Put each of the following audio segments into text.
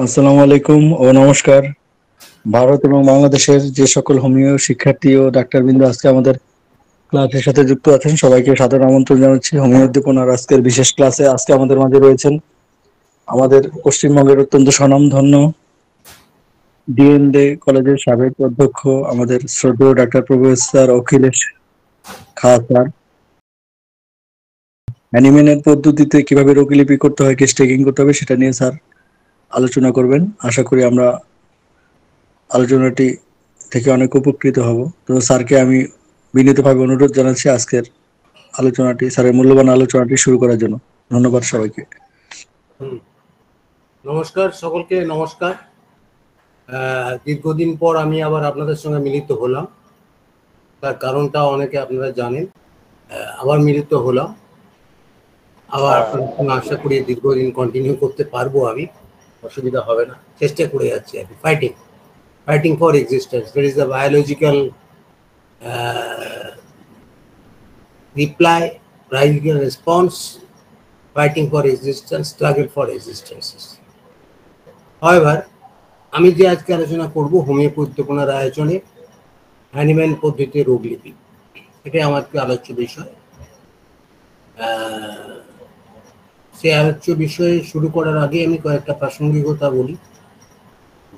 আসসালামু আলাইকুম ও নমস্কার। ভারত এবং বাংলাদেশের যে সকল হোমিও শিক্ষার্থী ও ডাক্তারবৃন্দ আজকে আমাদের ক্লাসের সাথে যুক্ত আছেন, সবাইকে সাদর আমন্ত্রণ জানাচ্ছি হোমিও উদ্দীপনার আজকের বিশেষ ক্লাসে। আজকে আমাদের মাঝে রয়েছেন আমাদের পশ্চিমবঙ্গের অত্যন্ত স্বনামধন্য ডিএনডে কলেজের সাবেক অধ্যক্ষ, আমাদের শ্রদ্ধেয় ডাক্তার প্রফেসর অখিলেশ খাঁ স্যার। অ্যানিমেনের পদ্ধতিতে কিভাবে রোগীলিপি করতে হয়, কেস টেকিং করতে হবে, সেটা নিয়ে স্যার আলোচনা করবেন। আশা করি আমরা আলোচনাটি থেকে অনেক উপকৃত হব। তো স্যারকে আমি বিনীতভাবে অনুরোধ জানাচ্ছি আজকের আলোচনাটি, স্যারের মূল্যবান আলোচনাটি শুরু করার জন্য। ধন্যবাদ সবাইকে। নমস্কার সকলকে, নমস্কার। দীর্ঘদিন পর আমি আবার আপনাদের সঙ্গে মিলিত হলাম। তার কারণটা অনেকে আপনারা জানেন। আবার মিলিত হলাম, আবার আপনাদের সঙ্গে আশা করি দীর্ঘদিন কন্টিনিউ করতে পারবো। আমি অসুবিধা হবে না, চেষ্টা করে যাচ্ছি আর কি। Fighting for existence, that is the biological reply, biological response, fighting for existence, struggle for existences. However, আমি যে আজকে আলোচনা করব হোমিও উদ্দীপনার আয়োজনে হ্যানিম্যান পদ্ধতিতে রোগলিপি, এটাই আমার আলোচ্য বিষয়। সেই আলোচ্য বিষয়ে শুরু করার আগে আমি কয়েকটা প্রাসঙ্গিকতা বলি।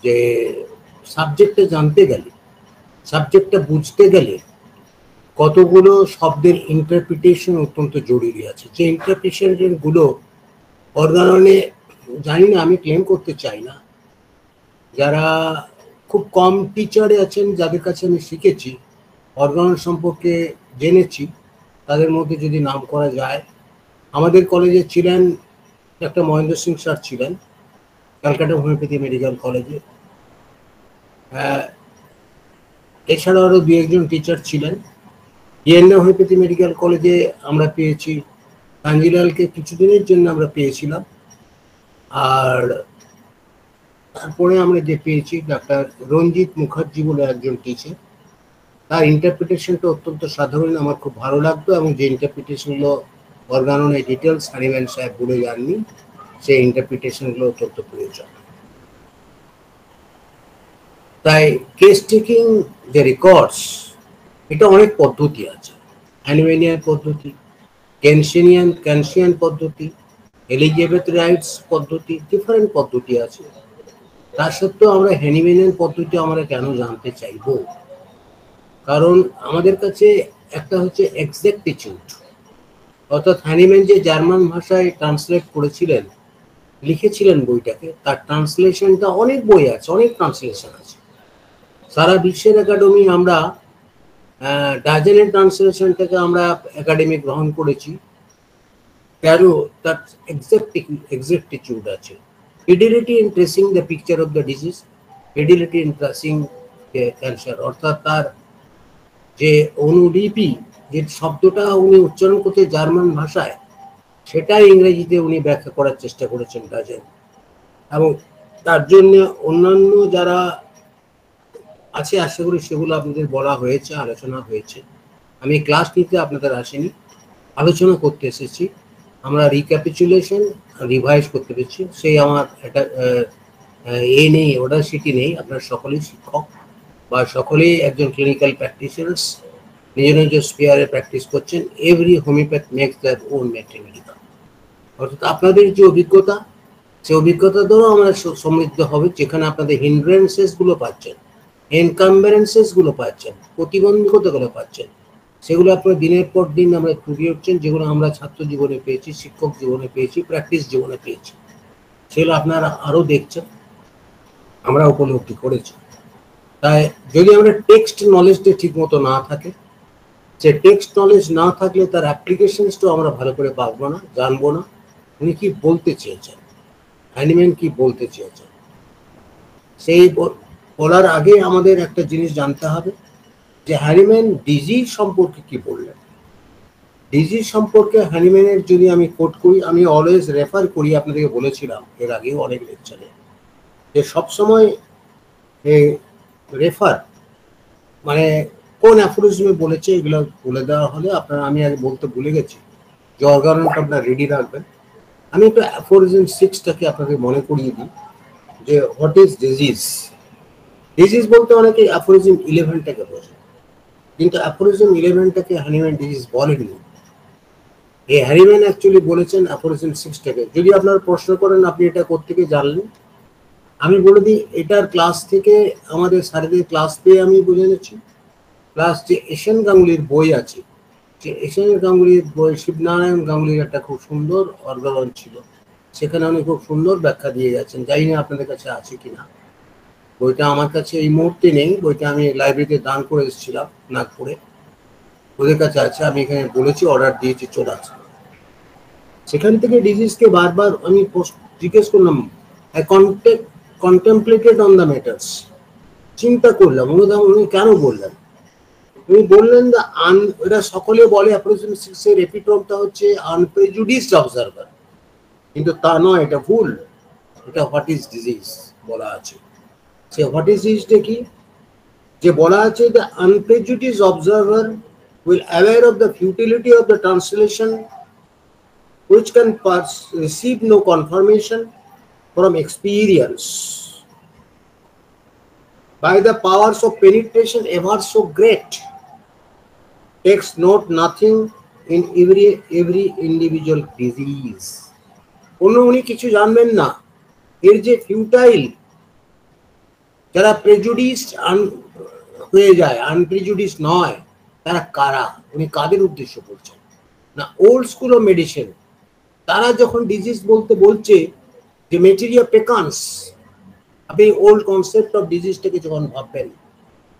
যে সাবজেক্টটা জানতে গেলে, সাবজেক্টটা বুঝতে গেলে কতগুলো শব্দের ইন্টারপ্রিটেশন অত্যন্ত জরুরি আছে। যে ইন্টারপ্রিটেশনগুলো অর্গাননে, জানি না, আমি ক্লেম করতে চাই না, যারা খুব কম টিচারে আছেন, যাদের কাছে আমি শিখেছি, অর্গানন সম্পর্কে জেনেছি, তাদের মধ্যে যদি নাম করা যায়, আমাদের কলেজে ছিলেন ডাক্তার মহেন্দ্র সিং স্যার, ছিলেন ক্যালকাটা হোমিওপ্যাথি মেডিকেল কলেজে। এছাড়াও আরও দু একজন টিচার ছিলেন। ডিএনডে হোমিওপ্যাথি মেডিকেল কলেজে আমরা পেয়েছি কাঞ্জিলালকে, কিছুদিনের জন্য আমরা পেয়েছিলাম। আর তারপরে আমরা যে পেয়েছি ডাক্তার রঞ্জিত মুখার্জি বলে একজন টিচার, তার ইন্টারপ্রিটেশনটা অত্যন্ত সাধারণ, আমার খুব ভালো লাগতো। এবং যে ইন্টারপ্রিটেশনগুলো অর্গাননের ডিটেলস হ্যানিম্যান সাহেব বলে যাননি, সেই ইন্টারপ্রিটেশনগুলো অত্যন্ত প্রয়োজন। তাই কেস টেকিং, যে রেকর্ডস, এটা অনেক পদ্ধতি আছে। হ্যানিম্যানিয়ান পদ্ধতি, ক্যানসিয়ান পদ্ধতি, এলিজাবেথ রাইটস পদ্ধতি, ডিফারেন্ট পদ্ধতি আছে। তার সত্ত্বেও আমরা হ্যানিম্যানিয়ান পদ্ধতি আমরা কেন জানতে চাইব? কারণ আমাদের কাছে একটা হচ্ছে এক্সাক্টিটিউড, অর্থাৎ হ্যানিম্যান যে জার্মান ভাষায় ট্রান্সলেট করেছিলেন, লিখেছিলেন বইটাকে, তার ট্রান্সলেশনটা, অনেক বই আছে, অনেক ট্রান্সলেশন আছে সারা বিশ্বের। একাডেমি আমরা ডাজেনের ট্রান্সলেশনটাকে আমরা একাডেমি গ্রহণ করেছি, 13 তার এক্সাক্টিটিউড আছে। Fidelity in tracing the picture of the disease, fidelity in tracing cancer, অর্থাৎ তার যে অনুলিপি, যে শব্দটা উনি উচ্চারণ করতে জার্মান ভাষায়, সেটাই ইংরেজিতে উনি ব্যাখ্যা করার চেষ্টা করেছেন ডাজেন। এবং তার জন্য অন্যান্য যারা আছে, আশা করি সেগুলো আপনাদের বলা হয়েছে, আলোচনা হয়েছে। আমি ক্লাস নিতে আপনাদের আসিনি, আলোচনা করতে এসেছি। আমরা রিক্যাপিচুলেশন, রিভাইজ করতে পেরেছি। সেই আমার একটা নেই, অডাসিটি নেই। আপনারা সকলেই শিক্ষক বা সকলেই একজন ক্লিনিক্যাল প্র্যাকটিশনার্স, নিজ নিজ স্পেয়ারে প্র্যাকটিস করছেন। Every homeopath makes their own material. অর্থাৎ আপনাদের যে অভিজ্ঞতা, সেই অভিজ্ঞতা দ্বারাও আমরা সমৃদ্ধ হবে। যেখানে আপনাদের হিন্ড্রেন্সেসগুলো পাচ্ছেন, এনকাম্বারেন্সেসগুলো পাচ্ছেন, প্রতিবন্ধকতাগুলো পাচ্ছেন, সেগুলো আপনার দিনের পর দিন আমরা ফুটিয়ে উঠছেন। যেগুলো আমরা ছাত্র জীবনে পেয়েছি, শিক্ষক জীবনে পেয়েছি, প্র্যাকটিস জীবনে পেয়েছি, সেগুলো আপনারা আরও দেখছেন, আমরা উপলব্ধি করেছি। তাই যদি আমরা টেক্সট নলেজটা ঠিক মতো না থাকে, যে টেক্সট নলেজ না থাকলে তার অ্যাপ্লিকেশনসটাও আমরা ভালো করে পাবো না, জানবো না উনি কি বলতে চেয়েছেন, হ্যানিম্যান কি বলতে চেয়েছেন। সেই বলার আগে আমাদের একটা জিনিস জানতে হবে, যে হ্যানিম্যান ডিজিজ সম্পর্কে কি বললেন। ডিজিজ সম্পর্কে হ্যানিম্যানের যদি আমি কোট করি, আমি অলওয়েজ রেফার করি, আপনাদেরকে বলেছিলাম এর আগেও অনেক লেকচারে, যে সবসময় রেফার মানে কোন অ্যাফোরিজমে বলেছে এগুলো বলে দেওয়া হলে আপনারা, আমি আগে বলতে ভুলে গেছি, যে অর্গাননটা আপনারা রেডি রাখবেন। আমি একটু অ্যাফোরিজম 6টাকে আপনাদের মনে করিয়ে দিই, যে হোয়াট ইজ ডিজিজ। ডিজিজ বলতে অনেকে অ্যাফোরিজম 11টাকে বোঝে, কিন্তু অ্যাফোরিজম 11টাকে হ্যানিম্যান ডিজিজ বলেননি। এই হ্যানিম্যান অ্যাকচুয়ালি বলেছেন অ্যাফোরিজম 6টাকে। যদি আপনারা প্রশ্ন করেন আপনি এটা কোত্থেকে জানলেন, আমি বলে দিই এটার ক্লাস থেকে, আমাদের স্যারেদের ক্লাস পেয়ে আমি বুঝে নিচ্ছি। প্লাস যে এশিয়ান গাঙ্গুলির বই আছে, যে এশিয়ান গাঙ্গুলির বই, শিবনারায়ণ গাঙ্গুলির একটা খুব সুন্দর অর্গালন ছিল, সেখানে উনি খুব সুন্দর ব্যাখ্যা দিয়ে যাচ্ছেন। জানি না আপনাদের কাছে আছে কিনা, বইটা আমার কাছে এই মুহূর্তে নেই, বইটা আমি লাইব্রেরিতে দান করে এসেছিলাম নাগপুরে, ওদের কাছে আছে, আমি এখানে বলেছি, অর্ডার দিয়েছি, চলে আসবে। সেখান থেকে ডিজিজকে বারবার আমি জিজ্ঞেস করলাম, কন্টেম্পলেটেড অন দ্য ম্যাটার্স, চিন্তা করলাম অনুদান উনি কেন বললেন। উনি বললেন যে এরা সকলে বলে অ্যাপ্রোচিয়েশন 6 এর এপিটোমটা হচ্ছে আনপ্রেজুডিসড অবজারভার, কিন্তু তা নয়, এটা ভুল। এটা হোয়াট ইজ ডিজিজ বলা আছে। সে হোয়াট ইজ ডিজিজটা কি, যে বলা আছে যে আনপ্রেজুডিসড observer will aware of the futility of the translation which can receive no confirmation from experience by the powers of penetration ever so great, takes note nothing in every individual disease. অন্য উনি কিছু জানবেন না, এর যে futile, যারা প্রেজুডিসড হয়ে যায়, আনপ্রেজুডিসড নয়, তারা কারা, উনি কাদের উদ্দেশ্য বলছেন না। ওল্ড স্কুল অফ মেডিসিন, তারা যখন ডিজিজ বলতে বলছে যে ম্যাটেরিয়া পেকান্স, আপনি ওল্ড কনসেপ্ট অফ ডিজিজটাকে যখন ভাববেন,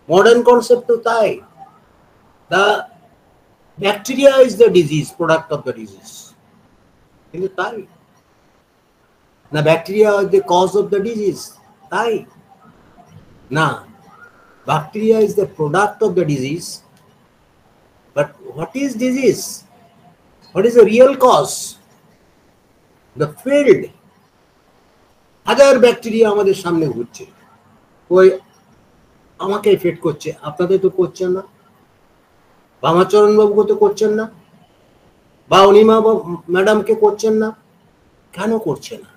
মডার্ন কনসেপ্ট তো তাই, the bacteria is the disease, product of the disease, কিন্তু তাই না, bacteria is the cause of the disease, তাই না, bacteria is the product of the disease. But what is disease? What is the real cause? The field. হাজার bacteria আমাদের সামনে ঘুরছে, ওই আমাকে এফেক্ট করছে, আপনাদের তো করছেন না, বা আমার চরণবাবুকে তো করছেন না, বা অনিমা ম্যাডামকে করছেন না। কেন করছে না?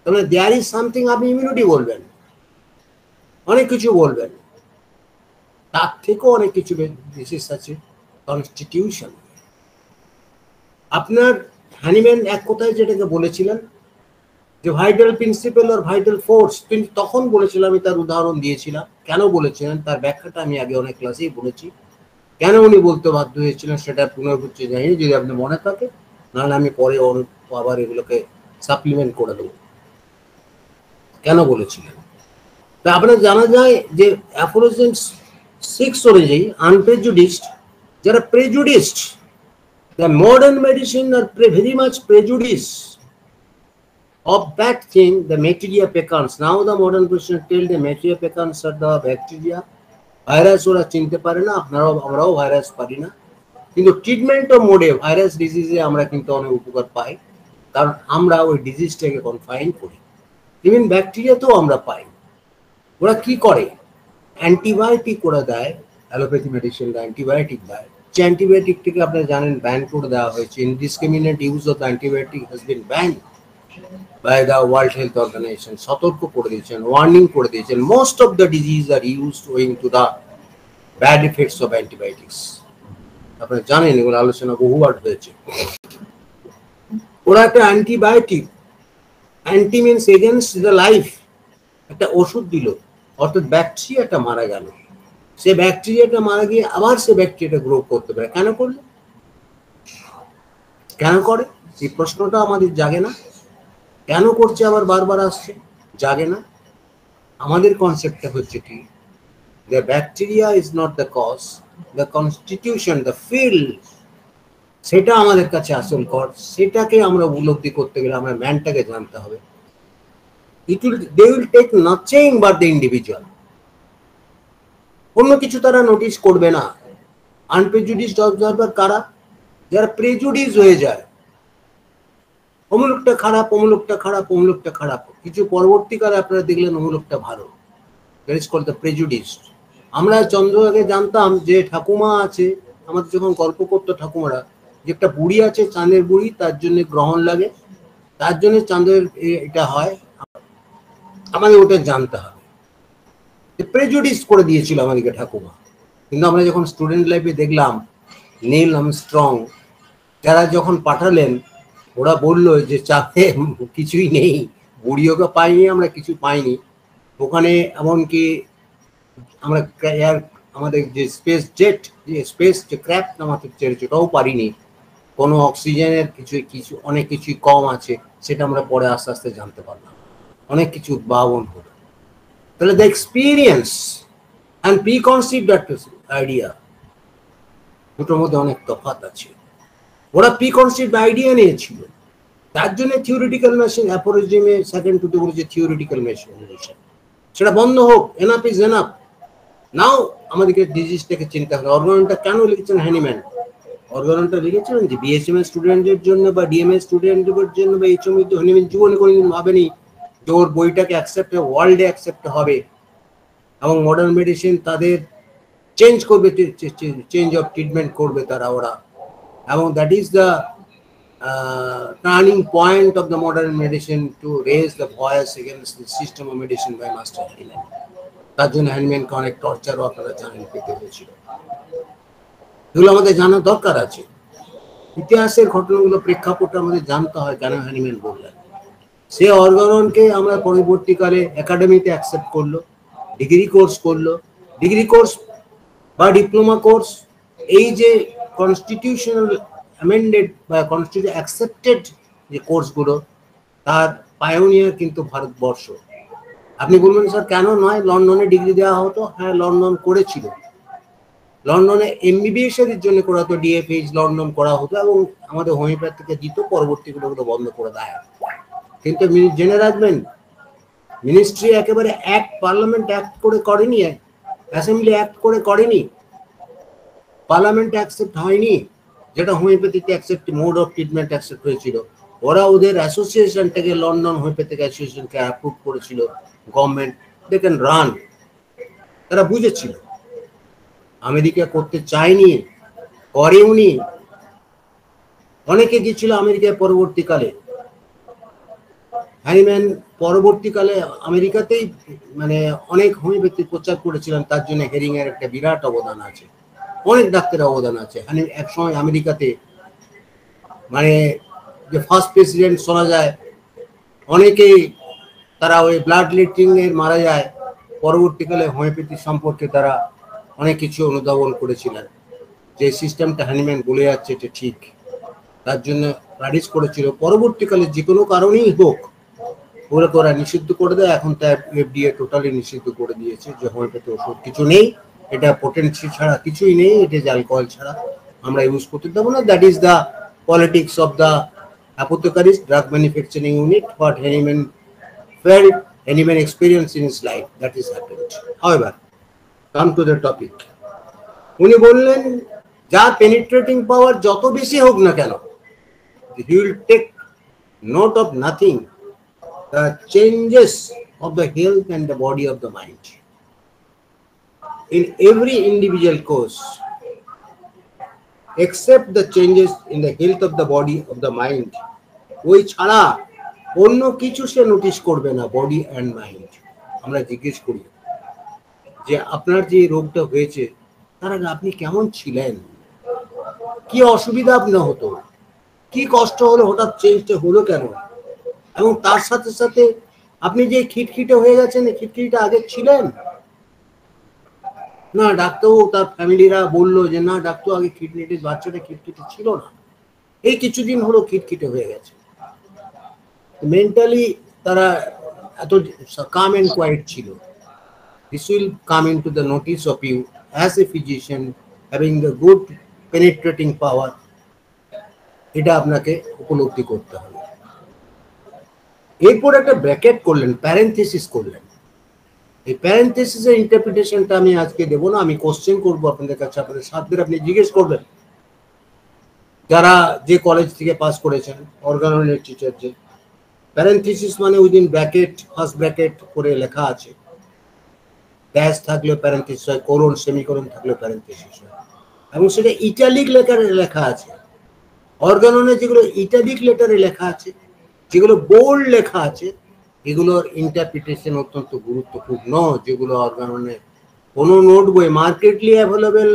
তাহলে দেয়ার ইজ সামথিং, আপনি ইমিউনিটি বলবেন, অনেক কিছু বলবেন, তার থেকেও অনেক কিছু বিশেষ আছে, কনস্টিটিউশন। আপনার হ্যানিম্যান এক কথায় যেটাকে বলেছিলেন যে ভাইটাল প্রিন্সিপাল আর ভাইটাল ফোর্স, তিনি তখন বলেছিলাম, আমি তার উদাহরণ দিয়েছিলাম, কেন বলেছিলেন তার ব্যাখ্যাটা আমি আগে অনেক ক্লাসেই বলেছি, কেন উনি বলতে বাধ্য হয়েছিলেন সেটা পুনরাবৃত্তি জানি, যদি আপনি মনে থাকে, নাহলে আমি পরে আবার এগুলোকে সাপ্লিমেন্ট করে দেবো কেন বলেছিলেন। তা আপনার জানা যায় যে অ্যাফোরিজম 6 অনুযায়ী আনপ্রেজুডিসড, যারা প্রেজুডিসড, the modern medicine are very much prejudiced of that thing, the materia peccans. Now the modern person tell the materia peccans are the bacteria, virus ওরা চিনতে পারে না, আপনারাও আমরাও ভাইরাস পারি না, কিন্তু ট্রিটমেন্ট অফ মোডে ভাইরাস ডিজিজে আমরা কিন্তু অনেক উপকার পাই, কারণ আমরা ওই ডিজিজটাকে কনফাইন করি। ইভেন ব্যাকটেরিয়াতেও আমরা পাই। ওরা কি করে, অ্যান্টিবায়োটিক করে দেয়, অ্যালোপ্যাথি মেডিসিন অ্যান্টিবায়োটিক দেয়, যে অ্যান্টিবায়োটিকটিকে আপনারা জানেন ব্যান করে দেওয়া হয়েছে, indiscriminate use of antibiotic has been ban by the World Health Organization, সতর্ক করে দিয়েছেন, ওয়ার্নিং করে দিয়েছেন, most of the disease are used owing to the bad effects of antibiotics. আপনারা জানেন, এগুলো আলোচনা বহুবার হয়েছে। ওরা একটা antibiotic, anti means against the life, একটা ওষুধ দিল, অর্থাৎ ব্যাকটেরিয়াটা মারা গেল, সে ব্যাকটেরিয়াটা মারা গিয়ে আবার সে ব্যাকটেরিয়াটা গ্রো করতে পারে। কেন করলো, কেন করে, এই প্রশ্নটা আমাদের জাগে না, কেন করছে আবার বারবার আসছে, জাগে না। আমাদের কনসেপ্টটা হচ্ছে কি, the bacteria is not the cause, the constitution, the field, সেটা আমাদের কাছে আসল কজ। সেটাকে আমরা উপলব্ধি করতে গেলে আমরা ম্যানটাকে জানতে হবে। they will take nothing but the individual, অন্য কিছু তারা নোটিস করবে না। আনপ্রেজুডিসড অবজারভার কারা, যারা প্রেজুডিস হয়ে যায়, অমুলকটা খারাপ, অমুলকটা খারাপ, অমুলকটা খারাপ, কিছু পরবর্তীকালে আপনারা দেখলেন অমুলকটা ভালো, দ্যাট ইজ কল্ড দ্য প্রেজুডিসড। আমরা চন্দ্রভাগে জানতাম যে ঠাকুমা আছে, আমাদের যখন গল্প করতো ঠাকুমারা, যে একটা বুড়ি আছে, চাঁদের বুড়ি, তার জন্য গ্রহণ লাগে, তার জন্য চাঁদের এটা হয়, আমাদের ওটা জানতে হবে। প্রেজুডিস করে দিয়েছিল আমাদেরকে ঠাকুমা, কিন্তু আমরা যখন স্টুডেন্ট লাইফে দেখলাম নীল আর্মস্ট্রং যারা যখন পাঠালেন, ওরা বলল যে চাপে কিছুই নেই, বুড়িওকে পাইনি, আমরা কিছু পাইনি ওখানে, এমনকি আমরা আমাদের যে স্পেস জেট, যে স্পেস যে ক্র্যাফট আমাদের ছেড়েছে ওটাও পারিনি, কোনো অক্সিজেনের কিছু অনেক কিছুই কম আছে, সেটা আমরা পরে আস্তে আস্তে জানতে পারলাম, অনেক কিছু উদ্ভাবন হলো। তাহলে দ্য এক্সপিরিয়েন্স অ্যান্ড প্রিকনসিভড আইডিয়া দুটোর মধ্যে অনেক তফাৎ আছে। ওরা প্রিকনসিভড আইডিয়া নিয়েছিল, তার জন্য থিওরিটিক্যাল মেশিন অ্যাপোরিজমে সেকেন্ড টুতে বলেছে থিওরিটিক্যাল মেশিন, সেটা বন্ধ হোক, এনাফ ইজ এনাফ। নাও আমাদেরকে ডিজিজটাকে চিন্তা হবে। অর্গাননটা কেন লিখেছেন হ্যানিম্যান? অর্গাননটা লিখেছিলেন যে বিএসএম এর স্টুডেন্টদের জন্য বা ডিএমএ স্টুডেন্টদের জন্য বা এইচএম এর হ্যানিম্যান জীবনে কোনোদিন ভাবেনি যে ওর বইটাকে অ্যাকসেপ্ট ওয়ার্ল্ডে অ্যাকসেপ্ট হবে এবং মডার্ন মেডিসিন তাদের চেঞ্জ করবে, চেঞ্জ অফ ট্রিটমেন্ট করবে তারা, ওরা। এবং that is the turning point of the modern medicine to raise the voice against the system of medicine by master Hahnemann. তার জন্য হ্যানিম্যানকে অনেক টর্চারও আপনারা জানেন পেতে হয়েছিল। এগুলো আমাদের জানার দরকার আছে। ইতিহাসের ঘটনাগুলো প্রেক্ষাপটে আমাদের জানতে হয় কেন হ্যানিম্যান বললেন। সে অর্গাননকে আমরা পরবর্তীকালে একাডেমিতে অ্যাকসেপ্ট করলো, ডিগ্রি কোর্স করলো, ডিগ্রি কোর্স বা ডিপ্লোমা কোর্স, এই যে কনস্টিটিউশনাল অ্যামেন্ডেড বা কনস্টিটিউশন অ্যাকসেপ্টেড যে কোর্সগুলো, তার পায়োনিয়ার কিন্তু ভারতবর্ষ। আপনি বলবেন স্যার কেন নয়, লন্ডনে ডিগ্রি দেওয়া হতো? হ্যাঁ, লন্ডন করেছিল। লন্ডনে এমবিবিএস এর জন্য করা হতো, ডিএফএইচ লন্ডন করা হতো এবং আমাদের হোমিওপ্যাথিকে দিত, পরবর্তীগুলো বন্ধ করে দেয়। কিন্তু জেনে রাখবেন, মিনিস্ট্রি একেবারে অ্যাক্ট, পার্লামেন্ট অ্যাক্ট করে করেনি, অ্যাসেম্বলি অ্যাক্ট করে করেনি, পার্লামেন্ট অ্যাকসেপ্ট হয়নি, যেটা হোমিওপ্যাথিতে accept mode of treatment accept হয়েছিল। ওরা ওদের অ্যাসোসিয়েশনটাকে, লন্ডন হোমিওপ্যাথিক অ্যাসোসিয়েশনকে অ্যাপ্রুভ করেছিল গভর্নমেন্ট, দে ক্যান রান। তারা বুঝেছিল। আমেরিকা করতে চায়নি, করেওনি। অনেকে গিয়েছিল আমেরিকায় পরবর্তীকালে। হ্যানিম্যান পরবর্তীকালে আমেরিকাতেই মানে অনেক হোমিওপ্যাথি প্রচার করেছিলেন, তার জন্য হেরিং এর একটা বিরাট অবদান আছে, অনেক ডাক্তারের অবদান আছে। এক সময় আমেরিকাতে মানে যে ফার্স্ট প্রেসিডেন্ট শোনা যায়, অনেকেই তারা ওই ব্লাড লিটিং এর মারা যায়, পরবর্তীকালে হোমিওপ্যাথি সম্পর্কে তারা অনেক কিছু অনুধাবন করেছিলেন, যে সিস্টেমটা হ্যানিম্যান বলে যাচ্ছে এটা ঠিক, তার জন্য প্যারিস করেছিল। পরবর্তীকালে যে কোনো কারণেই হোক ওরা নিষিদ্ধ করে দেয়। এখন তার এফডিএ টোটালি নিষিদ্ধ করে দিয়েছে যে হোমিওপ্যাথি ওষুধ কিছু নেই, এটা পোটেন্সি ছাড়া কিছুই নেই, এটা যে অ্যালকোহল ছাড়া আমরা ইউজ করতে দেবো না। That is the politics of the apothecaries drug manufacturing unit, what Hahnemann felt, Hahnemann experience in his life, that is happened. However, come to the topic. উনি বললেন যা পেনিট্রেটিং পাওয়ার যত বেশি হোক না কেন, he will take note of nothing, the changes of the health and the body of the mind. In every individual course, except the changes in the health of the body of the mind, ওই ছাড়া অন্য কিছু সে notice করবে না, body and mind. আমরা জিজ্ঞেস করি যে আপনার যে রোগটা হয়েছে তার আগে আপনি কেমন ছিলেন, কি অসুবিধা আপনার হতো, কি কষ্ট হলো, হঠাৎ চেঞ্জটা হলো কেন, এবং তার সাথে সাথে আপনি যে খিটখিটে হয়ে গেছেন, খিটখিটে আগে ছিলেন না? ডাক্তারও তার ফ্যামিলিরা বললো যে না ডাক্তার আগে খিটখিটে, বাচ্চাটা খিটখিটে ছিল না, এই কিছুদিন হলো খিটখিটে হয়ে গেছে। মেন্টালি তারা এত কাম এন্ড কোয়াইট ছিল। This will come into the notice of you as a physician having the good penetrating power. এটা আপনাকে উপলব্ধি করতে হবে। এরপর একটা ব্র্যাকেট করলেন, প্যারেনথেসিস করলেন। এই প্যারেনথেসিসের ইন্টারপ্রিটেশনটা আমি আজকে দেবো না, আমি কোশ্চেন করবো আপনাদের কাছে, আপনাদের সাথীরা আপনি জিজ্ঞেস করবেন যারা যে কলেজ থেকে পাস করেছেন, অর্গাননের টিচার। যে প্যারেনথেসিস মানে উইদিন ব্র্যাকেট, ফার্স্ট ব্র্যাকেট করে লেখা আছে, ড্যাশ থাকলেও প্যারেনথেসিস হয়, কোলন সেমিকোলন থাকলেও প্যারেনথেসিস হয়, এবং সেটা ইটালিক লেটারে লেখা আছে। অর্গাননে যেগুলো ইটালিক লেটারে লেখা আছে, যেগুলো বোল্ড লেখা আছে, এগুলোর ইন্টারপ্রিটেশন অত্যন্ত গুরুত্বপূর্ণ, যেগুলো অর্গানে কোনো নোট বই মার্কেটলি অ্যাভেলেবেল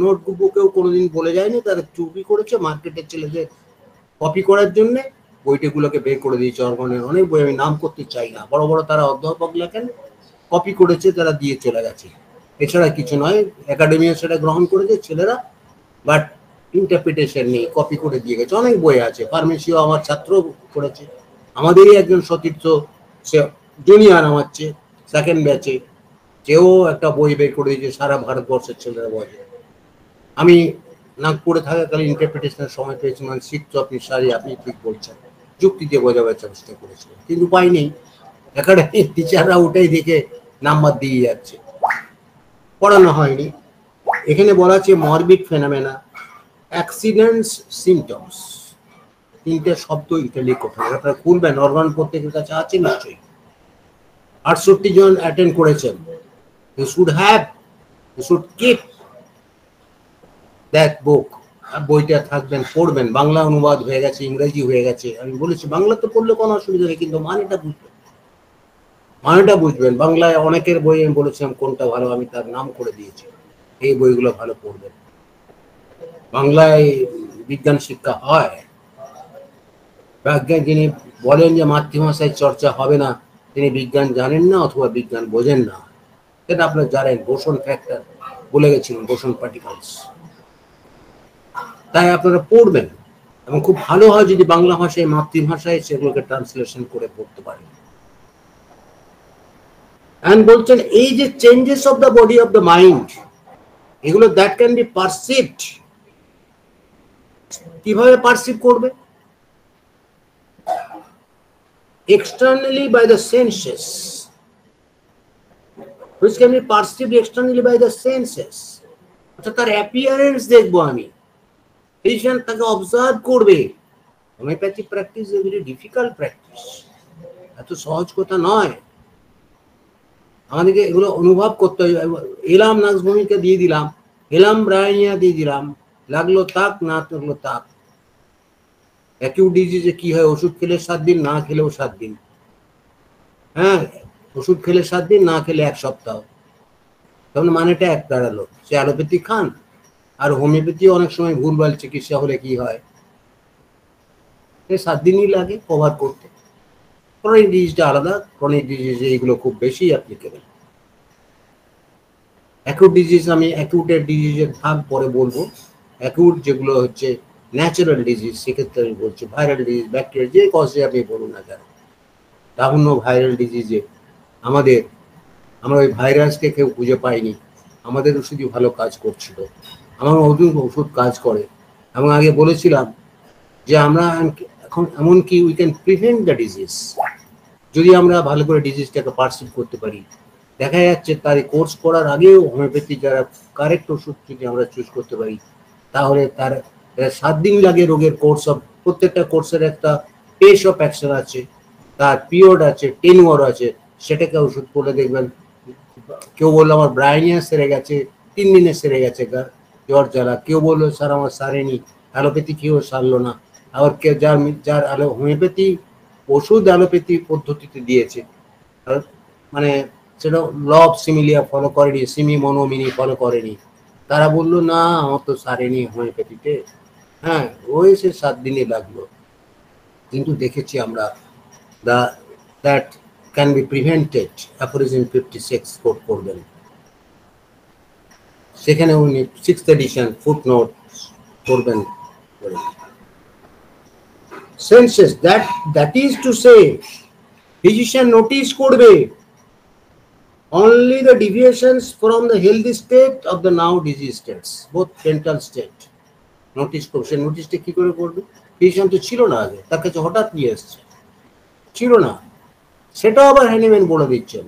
নোট বুকেও কোনোদিন বলে যায়নি তারা চুরি করেছে মার্কেটের ছেলেদের কপি করার জন্য বইটিগুলোকে বের করে দিয়েছে। অর্গানের অনেক বই আমি নাম করতে চাই না, বড় বড় তারা অধ্যাপক লেখেন, কপি করেছে, তারা দিয়ে চলে গেছে, এছাড়া কিছু নয়। একাডেমিও সেটা গ্রহণ করেছে ছেলেরা, বাট ইন্টারপ্রিটেশন নেই, কপি করে দিয়ে গেছে। অনেক বই আছে, ফার্মেসিও আমার ছাত্র করেছে, আমাদেরই একজন সতীর্থ, সে জুনিয়র আমার চেয়ে, সেকেন্ড ব্যাচে, কেউ একটা বই বের করে দিয়েছে সারা ভারতবর্ষের ছেলেরা বলে। আমি নাগপুরে থাকাকালীন ইন্টারপ্রিটেশনের সময় পেয়েছি, মানে শিখতো আপনি সারি, আপনি ঠিক বলছেন, যুক্তি দিয়ে বোঝাবার চেষ্টা করেছিলেন, কিন্তু উপায় নেই, একাডেমির টিচাররা ওটাই দেখে নাম্বার দিয়ে যাচ্ছে, পড়ানো হয়নি। এখানে বলা আছে মরবিড ফেনোমেনা, অ্যাক্সিডেন্টস, সিমটমস, তিনটে শব্দ ইটালি কোথায় আপনারা খুলবেন, অর্গান প্রত্যেকের কাছে আছে নিশ্চয়ই। 68 জন অ্যাটেন্ড করেছেন। You should keep that book, বইটা থাকবেন, পড়বেন, বাংলা অনুবাদ হয়ে গেছে, ইংরেজি হয়ে গেছে। আমি বলেছি বাংলাতে পড়লে কোনো অসুবিধা নেই, কিন্তু মানেটা বুঝবেন। বাংলায় অনেকের বই আমি বলেছিলাম কোনটা ভালো, আমি তার নাম করে দিয়েছি, এই বইগুলো ভালো পড়বেন। বাংলায় বিজ্ঞান শিক্ষা হয়, যিনি বলেন যে মাতৃভাষায় চর্চা হবে না, তিনি বিজ্ঞান জানেন না অথবা বিজ্ঞান বোঝেন না, সেটা আপনারা জানেন। বোসন ফ্যাক্টর বলে গেছিলেন, বোসন পার্টিকেলস। তাই আপনারা পড়বেন, এবং খুব ভালো হয় যদি বাংলা ভাষায়, মাতৃভাষায় সেগুলোকে ট্রান্সলেশন করে পড়তে পারেন। এন্ড বলছেন এই যে changes of the body of the mind, এগুলো দ্যাট ক্যান বি পারসিভড। কিভাবে পারসিভ করবে? externally by the senses, which can be perceived externally by the senses. অর্থাৎ তার অ্যাপিয়ারেন্স দেখবো আমি, পেশেন্ট তাকে অবজার্ভ করবে। Homeopathy practice is very difficult practice, এত সহজ কথা নয়। আমাদেরকে এগুলো অনুভব করতে হবে। এলাম নাক্স ভূমিকা দিয়ে দিলাম, এলাম ব্রাইনিয়া দিয়ে দিলাম, লাগলো তাক, না লাগলো তাক। অ্যাকিউট ডিজিজে কি হয়, ওষুধ খেলে 7 দিন, না খেলেও 7 দিন। হ্যাঁ, ওষুধ খেলে 7 দিন, না খেলে 1 সপ্তাহ, তখন মানেটা এক দাঁড়ালো। সে অ্যালোপ্যাথি খান, আর হোমিওপ্যাথি অনেক সময় ভুলভাল চিকিৎসা হলে কি হয়, 7 দিনই লাগে কভার করতে। ক্রনিক ডিজিজটা আলাদা, ক্রনিক ডিজিজে এগুলো খুব বেশি অ্যাপ্লিকেবল। অ্যাকিউট ডিজিজ, আমি অ্যাকিউটের ডিজিজের ভাগ পরে বলবো। অ্যাকিউট যেগুলো হচ্ছে ন্যাচারাল ডিজিজ, সেক্ষেত্রে আমি বলছি ভাইরাল ডিজিজ, ব্যাকটেরিয়া, যে কজে আপনি বলুন না কেন। তাহলে ভাইরাল ডিজিজে আমরা ওই ভাইরাসকে কেউ খুঁজে পাইনি, আমাদের ওষুধই ভালো কাজ করছিল, আমার ওষুধ কাজ করে। এবং আগে বলেছিলাম যে আমরা এখন এমনকি we can prevent the disease, যদি আমরা ভালো করে ডিজিজটাকে পারসিভ করতে পারি। দেখা যাচ্ছে তার কোর্স করার আগেও হোমিওপ্যাথি যারা কারেক্ট ওষুধ যদি আমরা চুজ করতে পারি, তাহলে তার 7 দিন লাগে রোগের কোর্স অফ, প্রত্যেকটা কোর্সের একটা পেস অফ অ্যাকশন আছে, তার পিরিয়ড আছে, টেনিওর আছে, সেটাকে ওষুধ পড়লে দেখবেন। কেউ বললো আমার ব্রাইনিয়া সেরে গেছে, 3 দিনে সেরে গেছে জ্বর জ্বালা। কেউ বললো স্যার আমার সারেনি, অ্যালোপ্যাথি খেয়েও সারলো না। আবার কেউ যার হোমিওপ্যাথি ওষুধ অ্যালোপ্যাথি পদ্ধতিতে দিয়েছে, মানে সেটা ল অফ সিমিলিয়া ফলো করেনি, সিমি মনোমিনি ফলো করেনি, তারা বললো না আমার তো সারেনি হোমিওপ্যাথিতে। হ্যাঁ, ওই সে 7 দিনই লাগলো। কিন্তু দেখেছি আমরা that can be prevented. Aphorism 56 quote করবেন, সেখানে উনি 6th এডিশন ফুটনোট করবেন। Senses, that is to say, physician notice করবে only the deviations from the healthy state of the now disease states, both mental state. Notice করছে, নোটিসটা কি করে করবে? Physician তো ছিল না আগে, তার কাছে হঠাৎ নিয়ে এসছে, ছিল না, সেটাও আবার হ্যানিম্যান বলে দিচ্ছেন,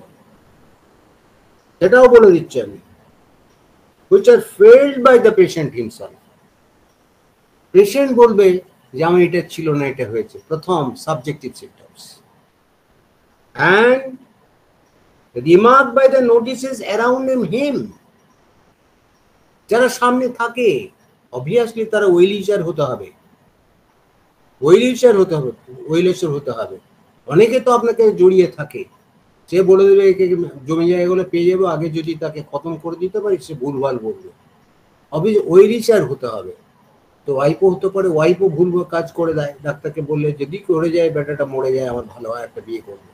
which are felt by the patient himself. Patient বলবে যে আমি এটা ছিল না, এটা হয়েছে, প্রথম subjective symptoms, and remarked by the notices around him. যারা সামনে থাকে, অবভিয়াসলি তারা ওয়েলিশার হতে হবে, অনেকে তো আপনাকে জড়িয়ে থাকে, সে বলে দেবে একে জমি জায়গাগুলো পেয়ে যাবো, আগে যদি তাকে খতম করে দিতে পারি সে ভুলভাল বলবে। ওই রিচার হতে হবে। তো ওয়াইফও হতে পারে, ওয়াইফও ভুল কাজ করে দেয়, ডাক্তারকে বললে যদি করে যায় বেটাটা মরে যায়, আমার ভালো হয় একটা বিয়ে করবো,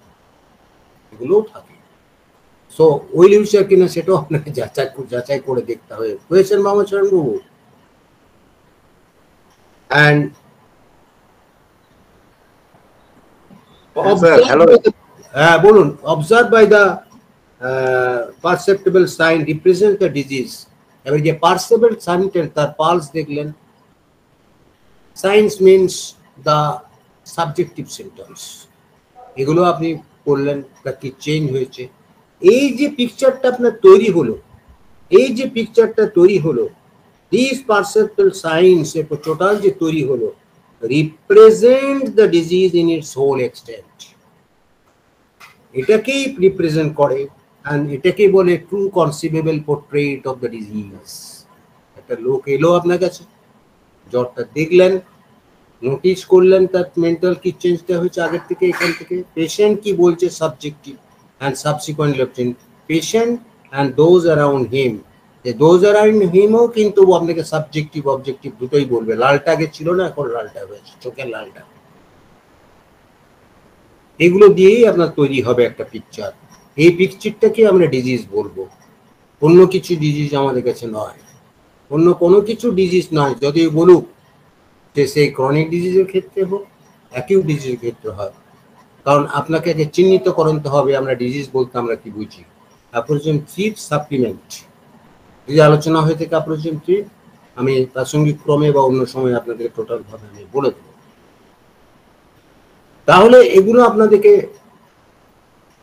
এগুলোও থাকে। সো ওই রিচার কিনা সেটাও আপনাকে যাচাই করে দেখতে হবে। বুঝেছেন মামাচরণ বাবু? অ্যান্ড হ্যাঁ বলুন। Observe by the perceptible sign represent the disease. এবার যে পারসেপ্টেবল সাইনটা তার পালস দেখলেন, signs means the subjective symptoms, এগুলো আপনি করলেন কি চেঞ্জ হয়েছে। এই যে পিকচারটা আপনার তৈরি হলো, এই যে পিকচারটা তৈরি হলো, দিস পারসেপ্টেবল সাইন্স টোটাল যে তৈরি হলো represent the disease in its whole extent, এটাকেই রিপ্রেজেন্ট করে। and এটাকেই বলে true conceivable portrait of the disease. একটা লোক এলো আপনার কাছে, জ্বরটা দেখলেন, নোটিস করলেন তার মেন্টাল কি চেঞ্জটা হয়েছে আগের থেকে, এখান থেকে পেশেন্ট কি বলছে subjective, and subsequently patient and those around him, যে দোজ অ্যারাউন্ড হিমও কিন্তু আপনাকে সাবজেক্টিভ অবজেক্টিভ দুটোই বলবে। লালটা আগে ছিল না, এখন লালটা হয়েছে, চোখের লালটা। এগুলো দিয়েই আপনার তৈরি হবে একটা পিকচার। এই পিকচারটাকে আমরা ডিজিজ বলবো, অন্য কিছু ডিজিজ আমাদের কাছে নয়, অন্য কোনো কিছু ডিজিজ নয়। যদিও বলুক যে সেই ক্রনিক ডিজিজের ক্ষেত্রে হোক, অ্যাকিউট ডিজিজের ক্ষেত্রে হয়, কারণ আপনাকে আগে চিহ্নিত করতে হবে আমরা ডিজিজ বলতে আমরা কি বুঝি। অ্যাপ্রোচিয়েন্ট ট্রিট সাপ্লিমেন্ট যদি আলোচনা হয়ে থাকে, অ্যাপ্রোচিয়েন্ট ট্রিট আমি প্রাসঙ্গিক ক্রমে বা অন্য সময় আপনাদের টোটাল ভাবে আমি বলে দেব। তাহলে এগুলো আপনাদেরকে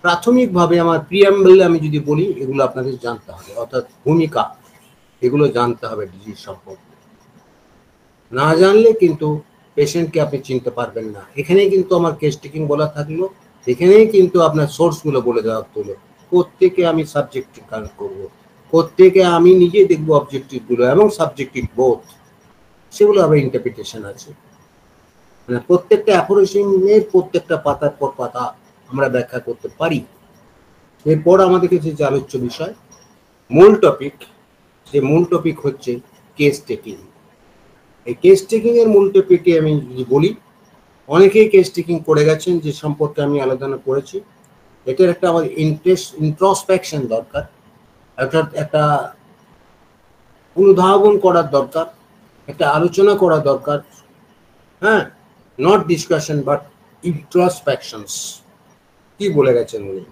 প্রাথমিকভাবে আমার প্রিয়াম্বল আমি যদি বলি, এগুলো আপনাদের জানতে হবে, অর্থাৎ ভূমিকা, এগুলো জানতে হবে ডিজিজ সম্পর্কে। না জানলে কিন্তু পেশেন্টকে আপনি চিনতে পারবেন না। এখানেই কিন্তু আমার কেস টেকিং বলা থাকলো, এখানেই কিন্তু আপনার সোর্সগুলো বলে দেওয়া হলো, প্রত্যেকে আমি সাবজেক্টিভ কাজ করবো, প্রত্যেকে আমি নিজে দেখবো অবজেক্টিভগুলো এবং সাবজেক্টিভ বোথ, সেগুলো আবার ইন্টারপ্রিটেশন আছে। মানে প্রত্যেকটা অ্যাপ্রোচিংয়ের প্রত্যেকটা পাতার পর পাতা আমরা ব্যাখ্যা করতে পারি। এরপর আমাদের কাছে যে আলোচ্য বিষয়, মূল টপিক, যে মূল টপিক হচ্ছে কেস টেকিং। এই কেস টেকিং এর মূল টপিকে আমি যদি বলি, অনেকেই কেস টেকিং করে গেছেন, যে সম্পর্কে আমি আলোচনা করেছি। এটার একটা আমাদের ইন্ট্রোস্পেকশন দরকার, অর্থাৎ একটা অনুধাবন করার দরকার, একটা আলোচনা করা দরকার। হ্যাঁ, নট ডিসকাশন বাট ইন্ট্রোস্পেকশনস। কি বলে গেছেন উনি?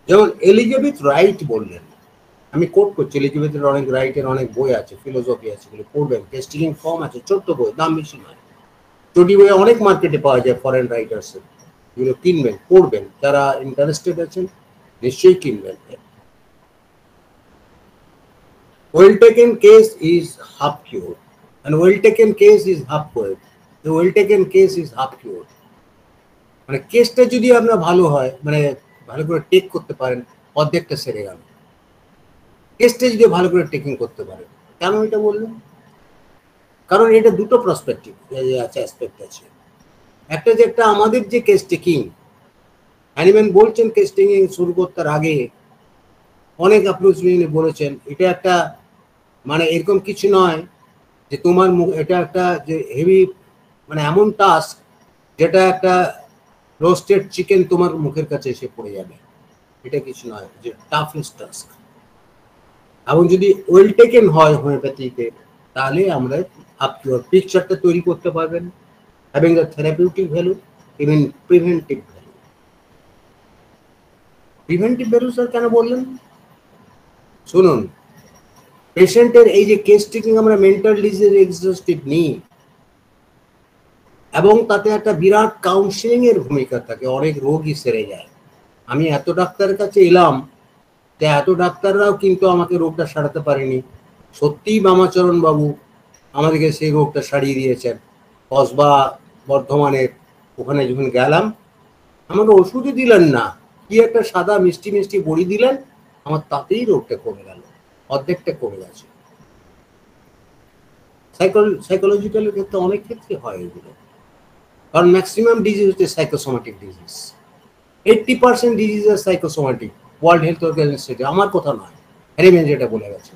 যেমন এলিজাবেথ রাইট বললেন, আমি কোট করছি, এলিজাবেথের অনেক রাইটের অনেক বই আছে, ফিলোসফি আছে, এগুলো পড়বেন। কেস টেকিং ফর্ম আছে, ছোট্ট বই, দাম বেশি নয়, চটি বই অনেক মার্কেটে পাওয়া যায় ফরেন রাইটার্সের, এগুলো কিনবেন, পড়বেন, যারা ইন্টারেস্টেড আছেন নিশ্চয়ই কিনবেন। Well taken case is half cure, and well taken case is half cured. The well taken case is half cured. মানে কেসটা যদি আপনার ভালো হয়, মানে ভালো করে টেক করতে পারেন, অর্ধেকটা সেরে গেল। কেসটা যদি ভালো করে টেকিং করতে পারেন, কেন এটা বললাম? কারণ এটা দুটো পার্সপেক্টিভ আছে, অ্যাসপেক্ট আছে। একটা যে একটা আমাদের যে কেস টেকিং, হ্যানিম্যান বলছেন কেস টেকিং শুরু করতে আগে অনেক অ্যাপ্রোচ নিয়ে বলেছেন, এটা একটা মানে এরকম কিছু নয় যে তোমার মুখ, এটা একটা যে হেভি মানে এমন টাস্ক যেটা একটা রোস্টেড চিকেন তোমার মুখের কাছে এসে পড়ে যাবে, এটা কিছু নয়, যে টাফেস্ট টাস্ক। এবং যদি ওয়েল টেকেন হয় হোমিওপ্যাথিতে, তাহলে আমরা আপনার পিকচারটা তৈরি করতে পারবেন, having the therapeutic value, even preventive value. Preventive value sir কেন বললেন? শুনুন, পেশেন্টের এই যে কেস টেকিং আমরা মেন্টাল ডিজিজ এক্সস্টিভ নিই, এবং তাতে একটা বিরাট কাউন্সিলিং এর ভূমিকা থাকে, অনেক রোগই সেরে যায়। আমি এত ডাক্তারের কাছে এলাম, যে এত ডাক্তাররাও কিন্তু আমাকে রোগটা সারাতে পারেনি। সত্যিই বামাচরণ বাবু আমাদেরকে সেই রোগটা সারিয়ে দিয়েছেন। কসবা বর্ধমানের ওখানে যখন গেলাম, আমাকে ওষুধই দিলেন না, কি একটা সাদা মিষ্টি মিষ্টি বড়ি দিলেন, আমার তাতেই রোগটা কমে গেল, অর্ধেকটা কমে গেছে। সাইকোলজিক্যালের ক্ষেত্রে অনেক ক্ষেত্রে হয় এগুলো। কারণ ম্যাক্সিমাম ডিজিজ হচ্ছে সাইকোসোমাটিক ডিজিজ। 80% ডিজিজ আর সাইকোসোমাটিক, ওয়ার্ল্ড হেলথ অর্গানাইজেশন আমার কথা নয়, হ্যারিম্যান যেটা বলে গেছে।